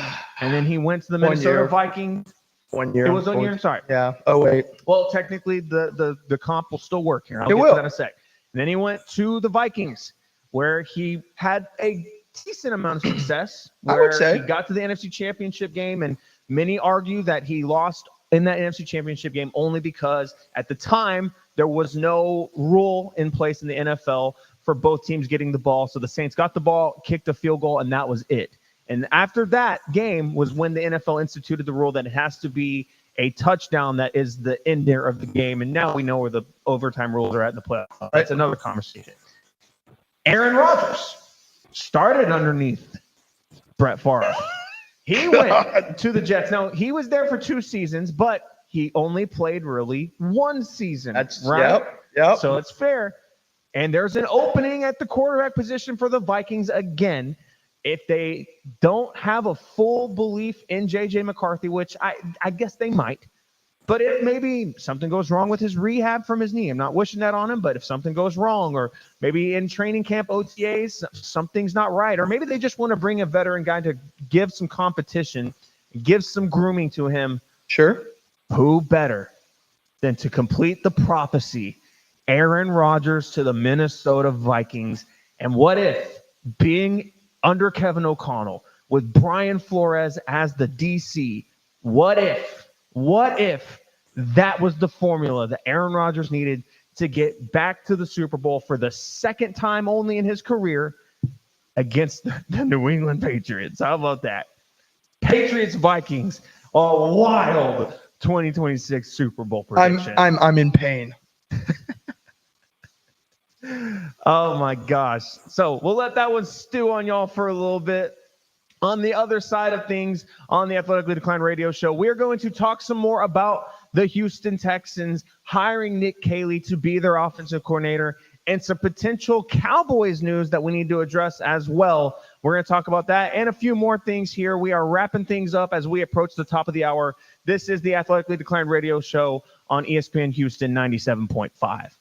and then he went to the Minnesota Vikings. 1 year. It was 1 year? Sorry. Yeah. Oh, wait. Well, technically, the comp will still work here. I'll get to that in a sec. And then he went to the Vikings, where he had a decent amount of success. I would say. He got to the NFC Championship game, and many argue that he lost in that NFC Championship game only because at the time there was no rule in place in the NFL for both teams getting the ball. So the Saints got the ball, kicked a field goal, and that was it. And after that game was when the NFL instituted the rule that it has to be a touchdown that is the ender of the game. And now we know where the overtime rules are at in the playoffs. That's another conversation. Aaron Rodgers started underneath Brett Favre. He went to the Jets. Now, he was there for 2 seasons, but he only played really 1 season. That's right. Yep. So it's fair. And there's an opening at the quarterback position for the Vikings again. If they don't have a full belief in J.J. McCarthy, which I guess they might, but if maybe something goes wrong with his rehab from his knee, I'm not wishing that on him, but if something goes wrong, or maybe in training camp OTAs, something's not right, or maybe they just want to bring a veteran guy to give some competition, give some grooming to him. Sure. Who better than to complete the prophecy? Aaron Rodgers to the Minnesota Vikings. And what if, being under Kevin O'Connell with Brian Flores as the DC, what if that was the formula that Aaron Rodgers needed to get back to the Super Bowl for the second time only in his career against the New England Patriots? How about that? Patriots Vikings, a wild 2026 Super Bowl prediction. I'm in pain. Oh my gosh. So we'll let that one stew on y'all for a little bit. On the other side of things, on the Athletically Declined radio show, we're going to talk some more about the Houston Texans hiring Nick Caley to be their offensive coordinator, and some potential Cowboys news that we need to address as well. We're going to talk about that and a few more things here. We are wrapping things up as we approach the top of the hour. This is the Athletically Declined radio show on ESPN Houston 97.5.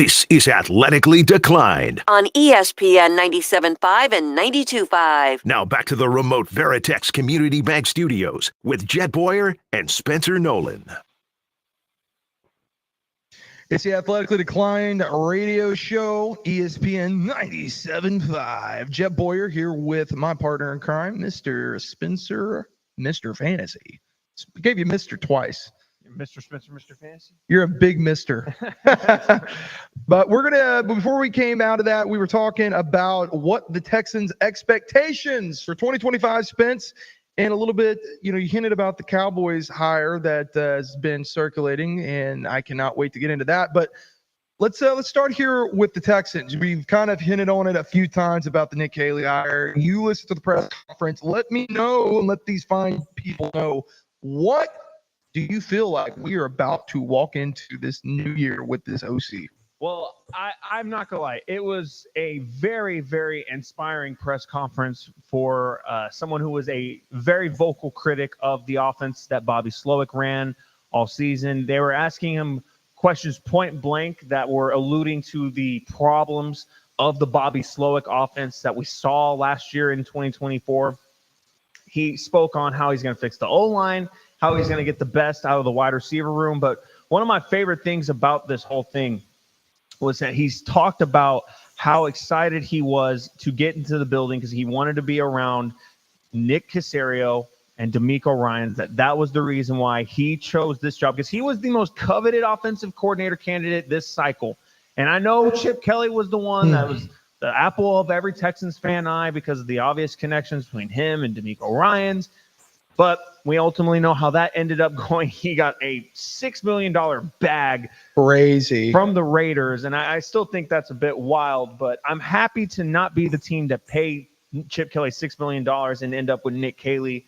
This is Athletically Declined. on ESPN 97.5 and 92.5. Now back to the remote Veritex Community Bank Studios with Jet Boyer and Spencer Nolan. It's the Athletically Declined radio show, ESPN 97.5. Jet Boyer here with my partner in crime, Mr. Spencer, Mr. Fantasy. I gave you Mr. twice. Mr. Spencer, Mr. Fantasy. You're a big mister. But we're going to, before we came out of that, we were talking about what the Texans' expectations for 2025, Spence, and a little bit, you hinted about the Cowboys hire that has been circulating, and I cannot wait to get into that. But let's start here with the Texans. We've kind of hinted on it a few times about the Nick Haley hire. You listened to the press conference. Let me know and let these fine people know, what do you feel like we are about to walk into this new year with this OC? Well, I'm not going to lie. It was a very, very inspiring press conference for someone who was a very vocal critic of the offense that Bobby Slowick ran all season. They were asking him questions point blank that were alluding to the problems of the Bobby Slowick offense that we saw last year in 2024. He spoke on how he's going to fix the O-line, how he's going to get the best out of the wide receiver room. But one of my favorite things about this whole thing was that he's talked about how excited he was to get into the building because he wanted to be around Nick Caserio and DeMeco Ryans. That was the reason why he chose this job, because he was the most coveted offensive coordinator candidate this cycle. And I know Chip Kelly was the one that was the apple of every Texans fan eye because of the obvious connections between him and DeMeco Ryans. But we ultimately know how that ended up going. He got a $6 million bag Crazy from the Raiders, and I still think that's a bit wild, but I'm happy to not be the team that pay Chip Kelly $6 million and end up with Nick Haley.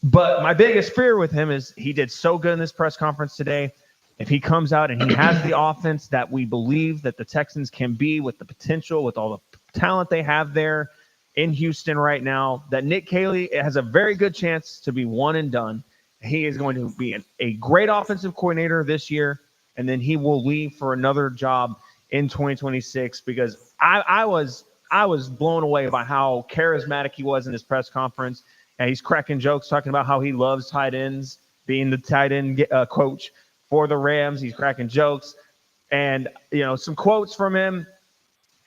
But my biggest fear with him is he did so good in this press conference today. If he comes out and he has the offense that we believe that the Texans can be, with the potential, with all the talent they have there in Houston right now, that Nick Haley has a very good chance to be one and done. He is going to be a great offensive coordinator this year, and then he will leave for another job in 2026, because I was blown away by how charismatic he was in his press conference. And he's cracking jokes, talking about how he loves tight ends, being the tight end coach for the Rams. He's cracking jokes. And, some quotes from him.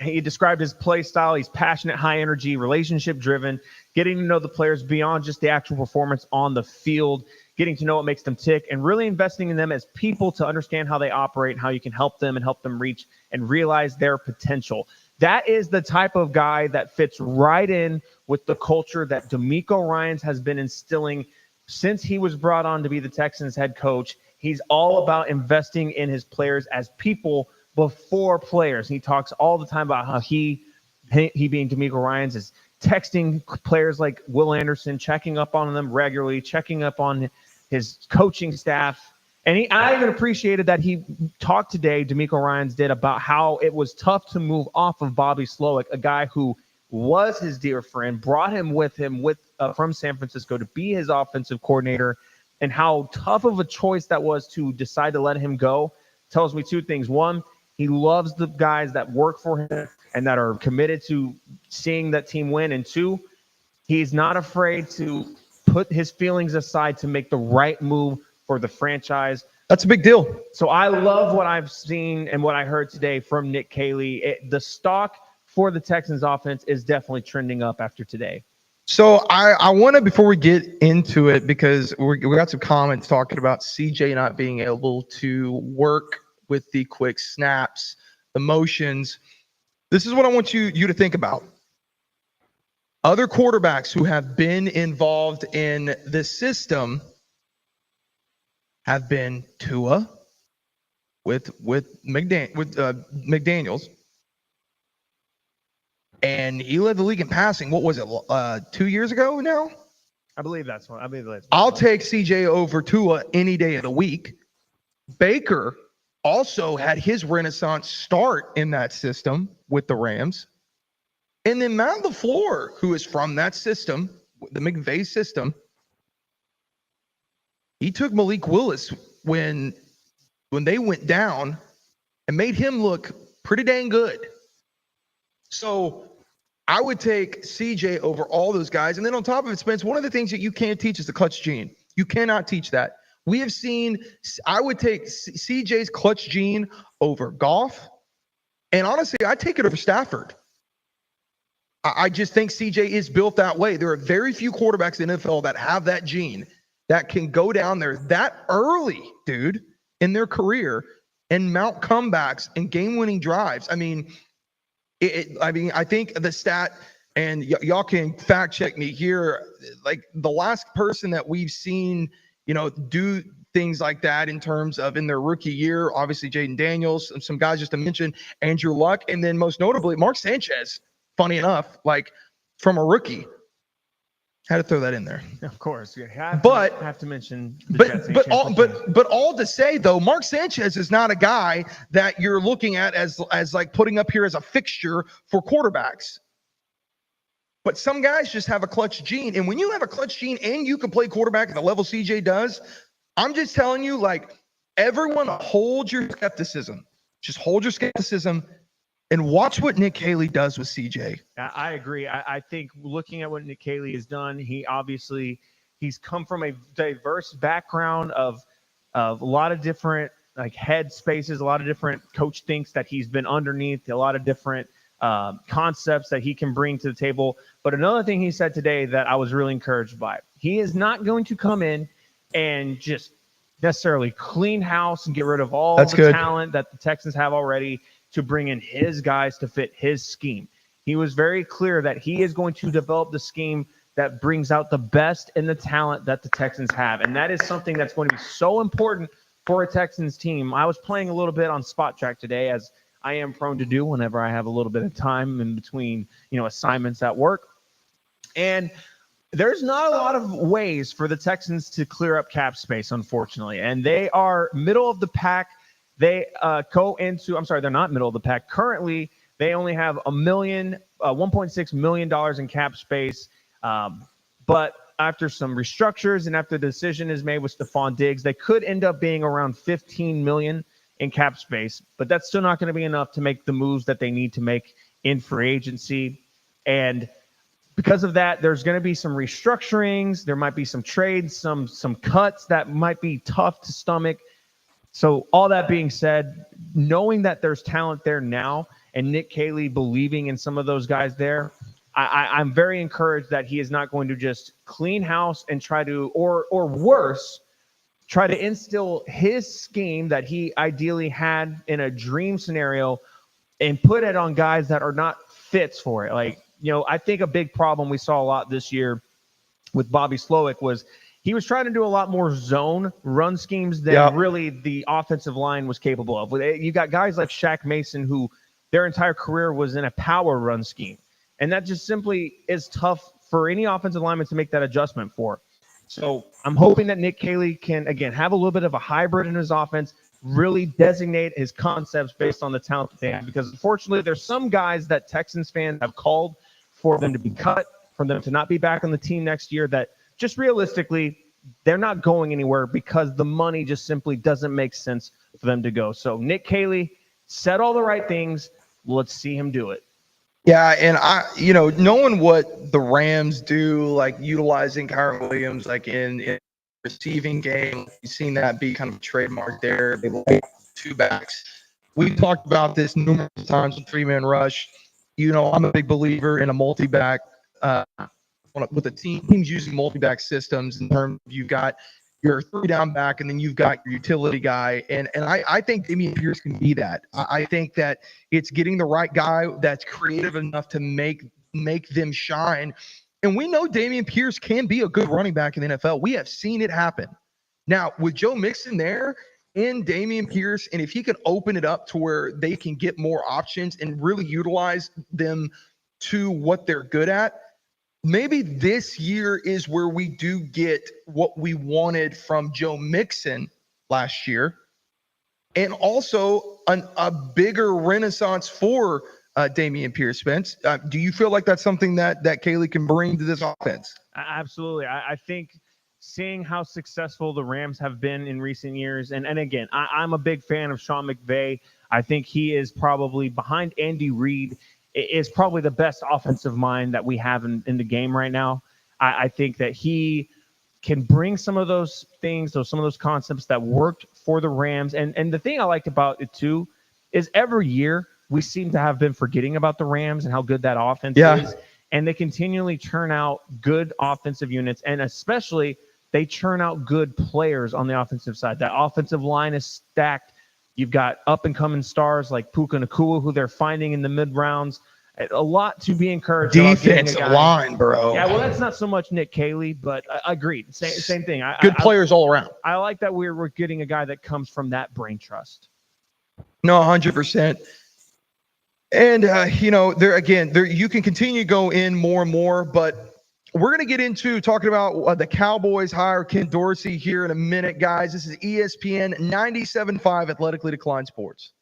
He described his play style. He's passionate, high energy, relationship driven, getting to know the players beyond just the actual performance on the field, getting to know what makes them tick, and really investing in them as people to understand how they operate and how you can help them and help them reach and realize their potential. That is the type of guy that fits right in with the culture that DeMeco Ryans has been instilling since he was brought on to be the Texans head coach. He's all about investing in his players as people before players. He talks all the time about how he being DeMeco Ryans, is texting players like Will Anderson, checking up on them regularly, checking up on his coaching staff. And I even appreciated that he talked today, DeMeco Ryans did, about how it was tough to move off of Bobby Slowick, a guy who was his dear friend, brought him with him from San Francisco to be his offensive coordinator, and how tough of a choice that was to decide to let him go. Tells me two things. One, he loves the guys that work for him and that are committed to seeing that team win. And two, he's not afraid to put his feelings aside to make the right move for the franchise. That's a big deal. So I love what I've seen and what I heard today from Nick Haley. The stock for the Texans offense is definitely trending up after today. So I want to, before we get into it, because we got some comments talking about CJ not being able to work with the quick snaps, the motions. This is what I want you to think about. Other quarterbacks who have been involved in this system have been Tua with McDaniels, and he led the league in passing. What was it, 2 years ago now? I believe that's one. I'll take CJ over Tua any day of the week. Baker also had his renaissance start in that system with the Rams. And then Matt LaFleur, who is from that system, the McVay system, he took Malik Willis when they went down and made him look pretty dang good. So I would take CJ over all those guys. And then on top of it, Spence, one of the things that you can't teach is the clutch gene. You cannot teach that. We have seen, I would take CJ's clutch gene over Goff. And honestly, I'd take it over Stafford. I just think CJ is built that way. There are very few quarterbacks in the NFL that have that gene that can go down there that early, dude, in their career and mount comebacks and game-winning drives. I mean, I think the stat, and y'all can fact check me here, like the last person that we've seen, do things like that in terms of in their rookie year, obviously Jaden Daniels, some guys just to mention, Andrew Luck, and then most notably Mark Sanchez. Funny enough, like from a rookie. Had to throw that in there. Of course, you have to mention. But all to say though, Mark Sanchez is not a guy that you're looking at as like putting up here as a fixture for quarterbacks. But some guys just have a clutch gene, and when you have a clutch gene and you can play quarterback at the level CJ does, I'm just telling you, like, everyone hold your skepticism. Just hold your skepticism. And watch what Nick Haley does with CJ. I agree. I think looking at what Nick Haley has done, he's come from a diverse background of a lot of different like head spaces, a lot of different coach thinks that he's been underneath, a lot of different concepts that he can bring to the table. But another thing he said today that I was really encouraged by, he is not going to come in and just necessarily clean house and get rid of all the talent that the Texans have already to bring in his guys to fit his scheme. He was very clear that he is going to develop the scheme that brings out the best in the talent that the Texans have. And that is something that's going to be so important for a Texans team. I was playing a little bit on Spot Track today, as I am prone to do whenever I have a little bit of time in between, assignments at work. And there's not a lot of ways for the Texans to clear up cap space, unfortunately. And they are middle of the pack. They they're not middle of the pack. Currently, they only have $1.6 million in cap space. But after some restructures and after the decision is made with Stephon Diggs, they could end up being around $15 million in cap space. But that's still not going to be enough to make the moves that they need to make in free agency. And because of that, there's going to be some restructurings. There might be some trades, some cuts that might be tough to stomach. So all that being said, knowing that there's talent there now and Nick Haley believing in some of those guys there, I'm very encouraged that he is not going to just clean house and try to, or worse, try to instill his scheme that he ideally had in a dream scenario and put it on guys that are not fits for it. Like, I think a big problem we saw a lot this year with Bobby Slowick was he was trying to do a lot more zone run schemes than really the offensive line was capable of. You got guys like Shaq Mason who their entire career was in a power run scheme. And that just simply is tough for any offensive lineman to make that adjustment for. So I'm hoping that Nick Haley can, again, have a little bit of a hybrid in his offense, really designate his concepts based on the talent that they have. Because unfortunately, there's some guys that Texans fans have called for them to be cut, for them to not be back on the team next year, that just realistically, they're not going anywhere because the money just simply doesn't make sense for them to go. So Nick Haley said all the right things. Let's see him do it. Yeah, and knowing what the Rams do, like utilizing Kyron Williams, like in receiving game, you've seen that be kind of a trademark there. They like two backs. We've talked about this numerous times with three-man rush. I'm a big believer in a multi-back with the teams using multi-back systems in terms of you've got your three-down back and then you've got your utility guy. And I think Dameon Pierce can be that. I think that it's getting the right guy that's creative enough to make them shine. And we know Dameon Pierce can be a good running back in the NFL. We have seen it happen. Now, with Joe Mixon there and Dameon Pierce, and if he can open it up to where they can get more options and really utilize them to what they're good at, maybe this year is where we do get what we wanted from Joe Mixon last year, and also a bigger renaissance for Dameon Pierce. Spence, do you feel like that's something that Kaylee can bring to this offense? Absolutely. I think seeing how successful the Rams have been in recent years, and again, I'm a big fan of Sean McVay. I think he is probably behind Andy Reid, is probably the best offensive mind that we have in the game right now. I think that he can bring some of those things, some of those concepts that worked for the Rams. And the thing I liked about it too is every year we seem to have been forgetting about the Rams and how good that offense is. And they continually churn out good offensive units, and especially they churn out good players on the offensive side. That offensive line is stacked. You've got up-and-coming stars like Puka Nacua, who they're finding in the mid-rounds. A lot to be encouraged about. Defensive line, bro. Yeah, well, that's not so much Nick Caley, but I agreed. Same thing. Good players all around. I like that we're getting a guy that comes from that brain trust. No, 100%. And, you can continue to go in more and more, but we're going to get into talking about the Cowboys hire Ken Dorsey here in a minute, guys. This is ESPN 97.5 Athletically Declined Sports.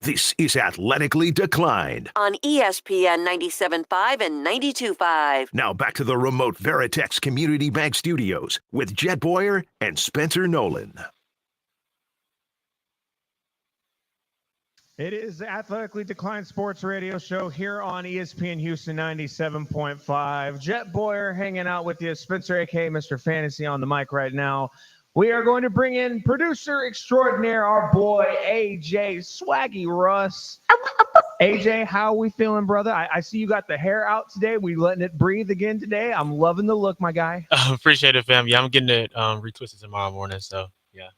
This is Athletically Declined. On ESPN 97.5 and 92.5. Now back to the remote Veritex Community Bank Studios with Jet Boyer and Spencer Nolan. It is the Athletically Declined Sports Radio Show here on ESPN Houston 97.5. Jet Boyer hanging out with you. Spencer, a.k.a. Mr. Fantasy, on the mic right now. We are going to bring in producer extraordinaire, our boy, AJ Swaggy Russ. AJ, how are we feeling, brother? I see you got the hair out today. We letting it breathe again today. I'm loving the look, my guy. Appreciate it, fam. Yeah, I'm getting it retwisted tomorrow morning, so yeah.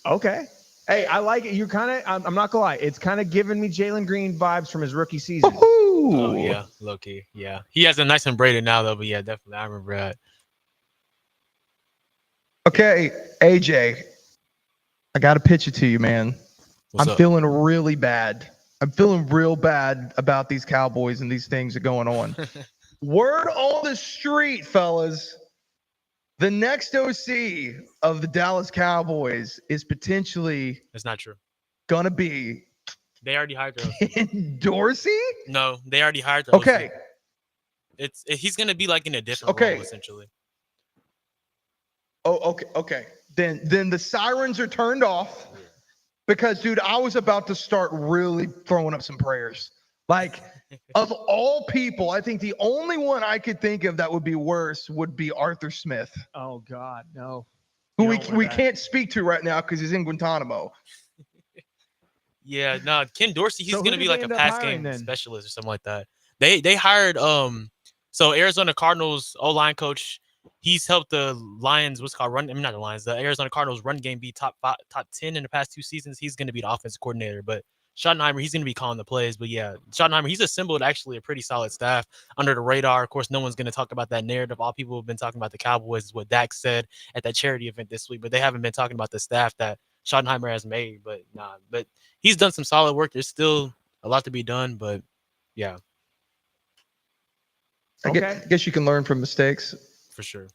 Okay. Hey, I like it. You're kind of. I'm not gonna lie. It's kind of giving me Jalen Green vibes from his rookie season. Oh yeah, low key. Yeah, he has a nice and braided now though. But yeah, definitely, I remember that. Okay, AJ, I got to pitch it to you, man. What's I'm up? feeling really bad. I'm feeling real bad about these Cowboys and these things that are going on. Word on the street, fellas. The next OC of the Dallas Cowboys is potentially That's not true. gonna be They already hired their OC. Ken Dorsey. No, they already hired their Okay, OC. He's gonna be like in a different Okay. role essentially. oh, okay. Then the sirens are turned off because, dude, I was about to start really throwing up some prayers. Like, of all people, I think the only one I could think of that would be worse would be Arthur Smith, Oh God, no. who You we don't want we that. can't speak to right now because he's in Guantanamo. Yeah, no, Ken Dorsey, he's So who gonna did be they like a end up pass hiring game then? specialist or something like that. They hired so Arizona Cardinals O-line coach. He's helped the Lions, what's it called run. I mean, not the Lions, the Arizona Cardinals run game be top 10 in the past 2 seasons. He's gonna be the offensive coordinator, but Schottenheimer, he's gonna be calling the plays. But yeah, Schottenheimer, he's assembled actually a pretty solid staff under the radar. Of course, no one's gonna talk about that narrative. All people have been talking about the Cowboys is what Dak said at that charity event this week, but they haven't been talking about the staff that Schottenheimer has made. But nah, but he's done some solid work. There's still a lot to be done, but yeah, I guess you can learn from mistakes. for sure.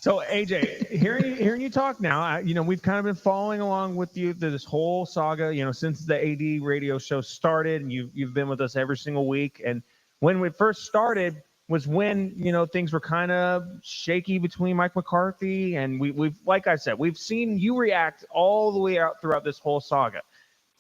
So AJ, hearing you talk now, we've kind of been following along with you through this whole saga, since the AD radio show started, and you've been with us every single week. And when we first started was when things were kind of shaky between Mike McCarthy, and we've like I said, we've seen you react all the way out throughout this whole saga.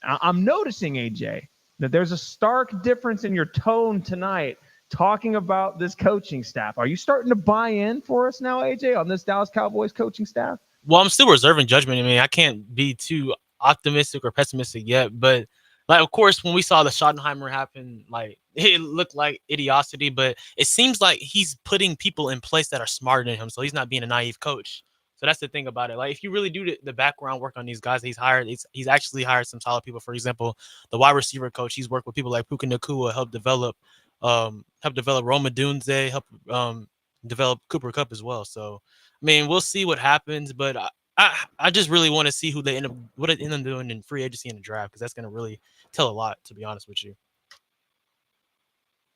I'm noticing, AJ, that there's a stark difference in your tone tonight talking about this coaching staff. Are you starting to buy in for us now, AJ, on this Dallas Cowboys coaching staff? Well, I'm still reserving judgment. I mean, I can't be too optimistic or pessimistic yet, but like, of course, when we saw the Schottenheimer happen, like it looked like idiocy, but it seems like he's putting people in place that are smarter than him, so he's not being a naive coach. So that's the thing about it. Like, if you really do the background work on these guys that he's hired, he's actually hired some solid people. For example, the wide receiver coach, he's worked with people like Puka Nacua, help develop Roma Dunze, help develop Cooper Kupp as well. So, I mean, we'll see what happens, but I just really want to see what they end up doing in free agency and the draft, because that's going to really tell a lot, to be honest with you.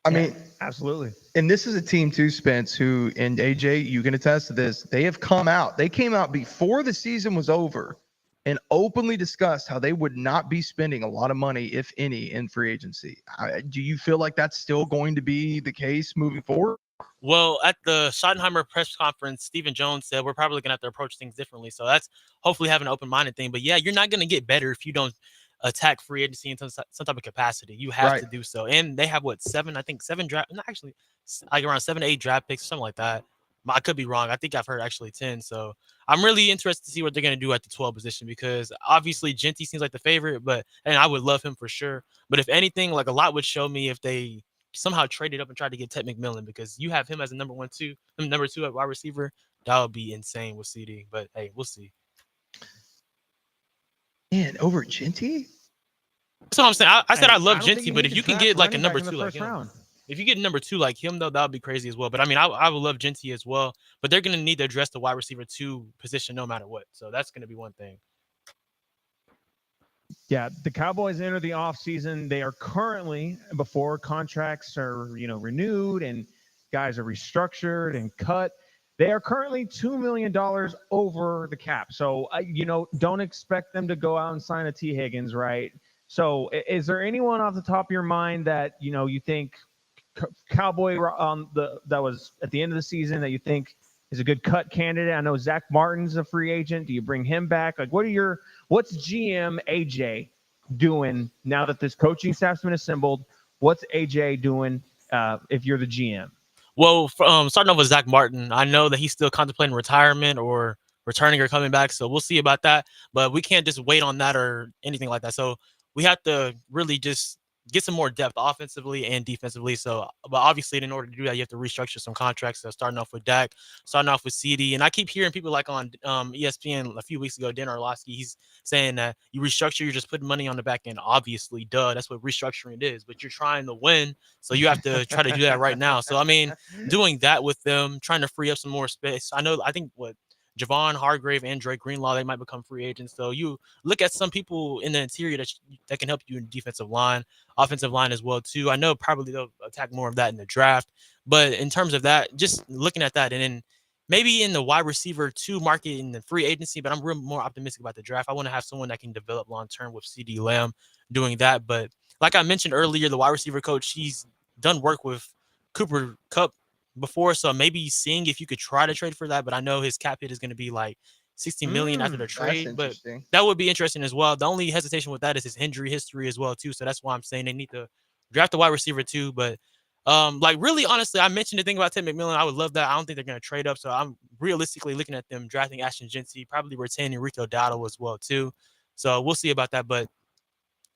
I mean, absolutely. And this is a team too, Spence, who, and AJ, you can attest to this. They have come out. They came out before the season was over and openly discussed how they would not be spending a lot of money, if any, in free agency. Do you feel like that's still going to be the case moving forward? Well, at the Schottenheimer press conference, Stephen Jones said we're probably going to have to approach things differently. So that's hopefully having an open-minded thing. But yeah, you're not going to get better if you don't attack free agency in some type of capacity. You have to do so. And they have seven draft, not actually, like around 7 to 8 draft picks, something like that. I could be wrong. I think I've heard actually 10. So I'm really interested to see what they're going to do at the 12 position, because obviously Genty seems like the favorite, and I would love him for sure. But if anything, like, a lot would show me if they somehow traded up and tried to get Ted McMillan, because you have him as a number 2 at wide receiver. That would be insane with CD. But hey, we'll see. Man, over Genty? That's what I'm saying. I said I love don't think Genty, you but need if to you can draft get like a running number back in 2 the like first him, round. if you get a number 2 like him, though, that would be crazy as well. But I mean, I would love Genty as well. But they're going to need to address the wide receiver 2 position no matter what. So that's going to be one thing. Yeah, the Cowboys enter the offseason. They are currently, before contracts are, renewed and guys are restructured and cut, they are currently $2 million over the cap. So, don't expect them to go out and sign a T. Higgins, right? So, is there anyone off the top of your mind that, you think Cowboy that was at the end of the season that you think is a good cut candidate? I know Zach Martin's a free agent. Do you bring him back? Like, what's GM AJ doing now that this coaching staff's been assembled? What's AJ doing if you're the GM? Well, starting off with Zach Martin, I know that he's still contemplating retirement or returning or coming back. So we'll see about that. But we can't just wait on that or anything like that. So we have to really just get some more depth offensively and defensively. So, but obviously, in order to do that, you have to restructure some contracts. So, starting off with Dak, starting off with CD, and I keep hearing people like on ESPN a few weeks ago, Dan Orlovsky, he's saying that you restructure, you're just putting money on the back end. Obviously, duh, that's what restructuring is. But you're trying to win, so you have to try to do that right now. So, I mean, doing that with them, trying to free up some more space. I think what Javon Hargrave and Drake Greenlaw, they might become free agents. So you look at some people in the interior that can help you in defensive line, offensive line as well too. I know probably they'll attack more of that in the draft, but in terms of that, just looking at that, and then maybe in the wide receiver 2 market in the free agency, but I'm real more optimistic about the draft. I want to have someone that can develop long term with CD Lamb doing that. But like I mentioned earlier, the wide receiver coach, he's done work with Cooper Kupp before, so maybe seeing if you could try to trade for that. But I know his cap hit is going to be like 60 million after the trade, but that would be interesting as well. The only hesitation with that is his injury history as well too. So that's why I'm saying they need to draft a wide receiver too. But like really honestly, I mentioned the thing about Ted McMillan. I would love that. I don't think they're going to trade up. So I'm realistically looking at them drafting Ashton Genty, probably retaining Rico Dowdle as well too. So we'll see about that. But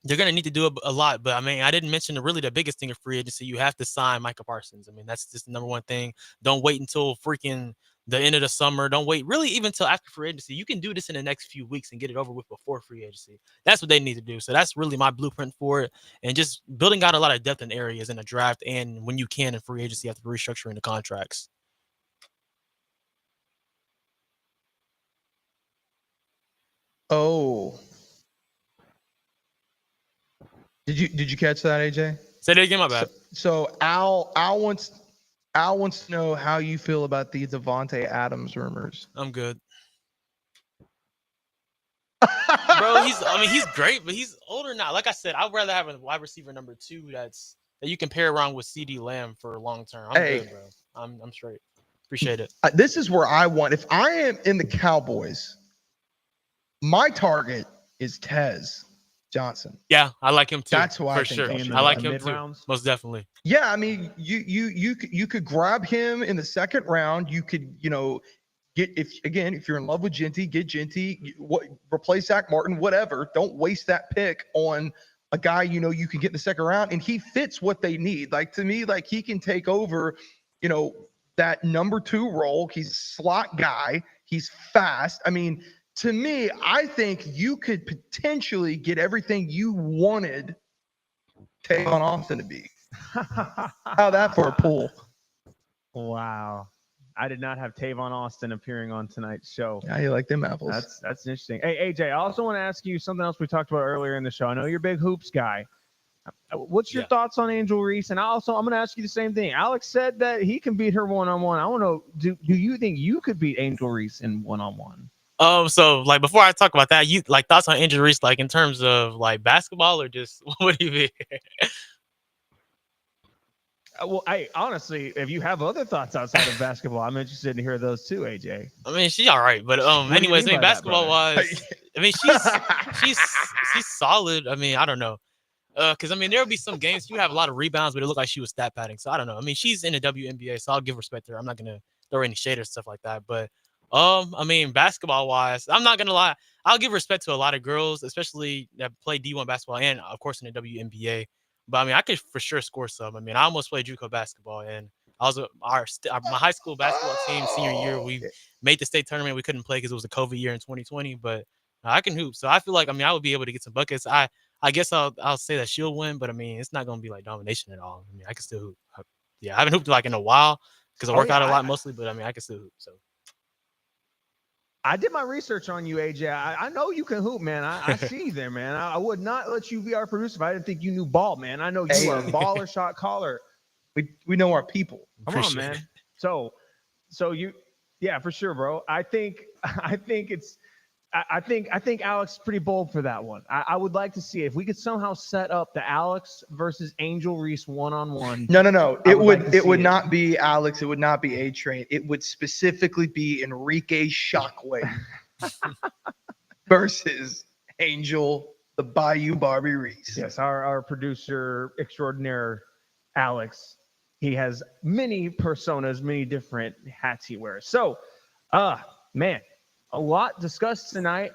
they're going to need to do a lot. But I mean, I didn't mention the biggest thing of free agency. You have to sign Micah Parsons. I mean, that's just the number one thing. Don't wait until freaking the end of the summer. Don't wait really even until after free agency. You can do this in the next few weeks and get it over with before free agency. That's what they need to do. So that's really my blueprint for it. And just building out a lot of depth in areas in the draft and when you can in free agency after restructuring the contracts. Oh. Did you catch that, AJ? Say that again, my bad. So Al wants to know how you feel about the Devontae Adams rumors. I'm good. Bro, he's great, but he's older now. Like I said, I'd rather have a wide receiver number 2 that you can pair around with CD Lamb for long term. I'm good, bro. I'm straight. Appreciate it. This is where I want. If I am in the Cowboys, my target is Tez Johnson. Yeah, I like him too. That's who I for think sure. I like him too. Most definitely. Yeah, I mean, you could grab him in the second round. You could, get if you're in love with Genty, get Genty. Replace Zach Martin, whatever. Don't waste that pick on a guy you can get in the second round, and he fits what they need. Like to me, like he can take over, that number 2 role. He's a slot guy. He's fast. I mean, to me, I think you could potentially get everything you wanted Tavon Austin to be. How that for a pull? Wow. I did not have Tavon Austin appearing on tonight's show. Yeah, you like them apples. That's interesting. Hey, AJ, I also want to ask you something else we talked about earlier in the show. I know you're a big hoops guy. What's your thoughts on Angel Reese? And I'm going to ask you the same thing. Alex said that he can beat her one-on-one. I want to know, do you think you could beat Angel Reese in one-on-one? So like before I talk about that, you like thoughts on Angel Reese, like in terms of like basketball or just what do you mean? Well, I honestly, if you have other thoughts outside of basketball, I'm interested to hear those too, AJ. I mean, she's all right, but anyways, I mean, basketball wise, I mean, she's solid. I mean, I don't know, because I mean, there'll be some games you have a lot of rebounds, but it looked like she was stat padding. So I don't know. I mean, she's in the WNBA, so I'll give respect to her. I'm not gonna throw any shade or stuff like that, but. I mean, basketball wise, I'm not gonna lie. I'll give respect to a lot of girls, especially that play D1 basketball and of course in the WNBA. But I mean, I could for sure score some. I mean, I almost played JUCO basketball, and I was my high school basketball team senior year. We made the state tournament. We couldn't play because it was a COVID year in 2020. But I can hoop, so I feel like I would be able to get some buckets. I guess I'll say that she'll win, but I mean, it's not gonna be like domination at all. I mean, I can still hoop. I haven't hooped like in a while because I work out a lot mostly, but I mean, I can still hoop. So. I did my research on you, AJ. I know you can hoop, man. I see you there, man. I would not let you be our producer if I didn't think you knew ball, man. I know you are a baller, shot caller. We know our people. Come on, man. So you, yeah, for sure, bro. I think Alex is pretty bold for that one. I would like to see if we could somehow set up the Alex versus Angel Reese one-on-one. No. It would not be Alex. It would not be A-Train. It would specifically be Enrique Shockwave versus Angel, the Bayou Barbie Reese. Yes, our producer extraordinaire, Alex. He has many personas, many different hats he wears. So, man. A lot discussed tonight.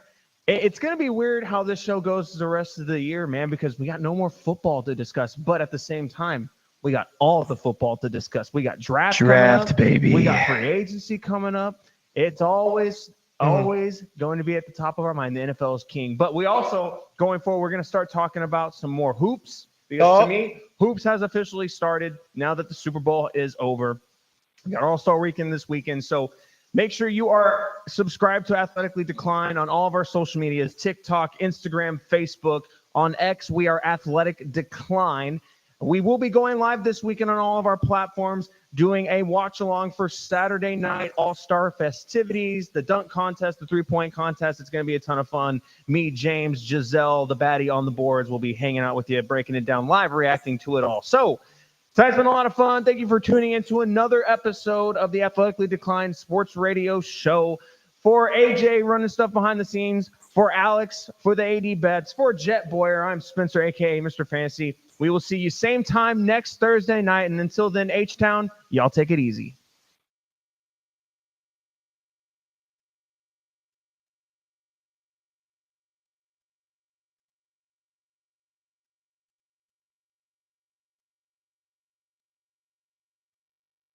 It's going to be weird how this show goes the rest of the year, man, because we got no more football to discuss. But at the same time, we got all the football to discuss. We got draft coming up. baby. We got free agency coming up. It's always going to be at the top of our mind. The NFL is king. But we also, going forward, we're going to start talking about some more hoops. Because to me, hoops has officially started now that the Super Bowl is over. We got All-Star Weekend this weekend. So make sure you are subscribed to Athletically Decline on all of our social medias, TikTok, Instagram, Facebook. On X, we are Athletic Decline. We will be going live this weekend on all of our platforms, doing a watch-along for Saturday night All-Star festivities, the dunk contest, the three-point contest. It's going to be a ton of fun. Me, James, Giselle, the baddie on the boards will be hanging out with you, breaking it down live, reacting to it all. So tonight's been a lot of fun. Thank you for tuning in to another episode of the Athletically Declined Sports Radio Show. For AJ running stuff behind the scenes, for Alex, for the AD Bets, for Jet Boyer, I'm Spencer, a.k.a. Mr. Fantasy. We will see you same time next Thursday night. And until then, H-Town, y'all take it easy.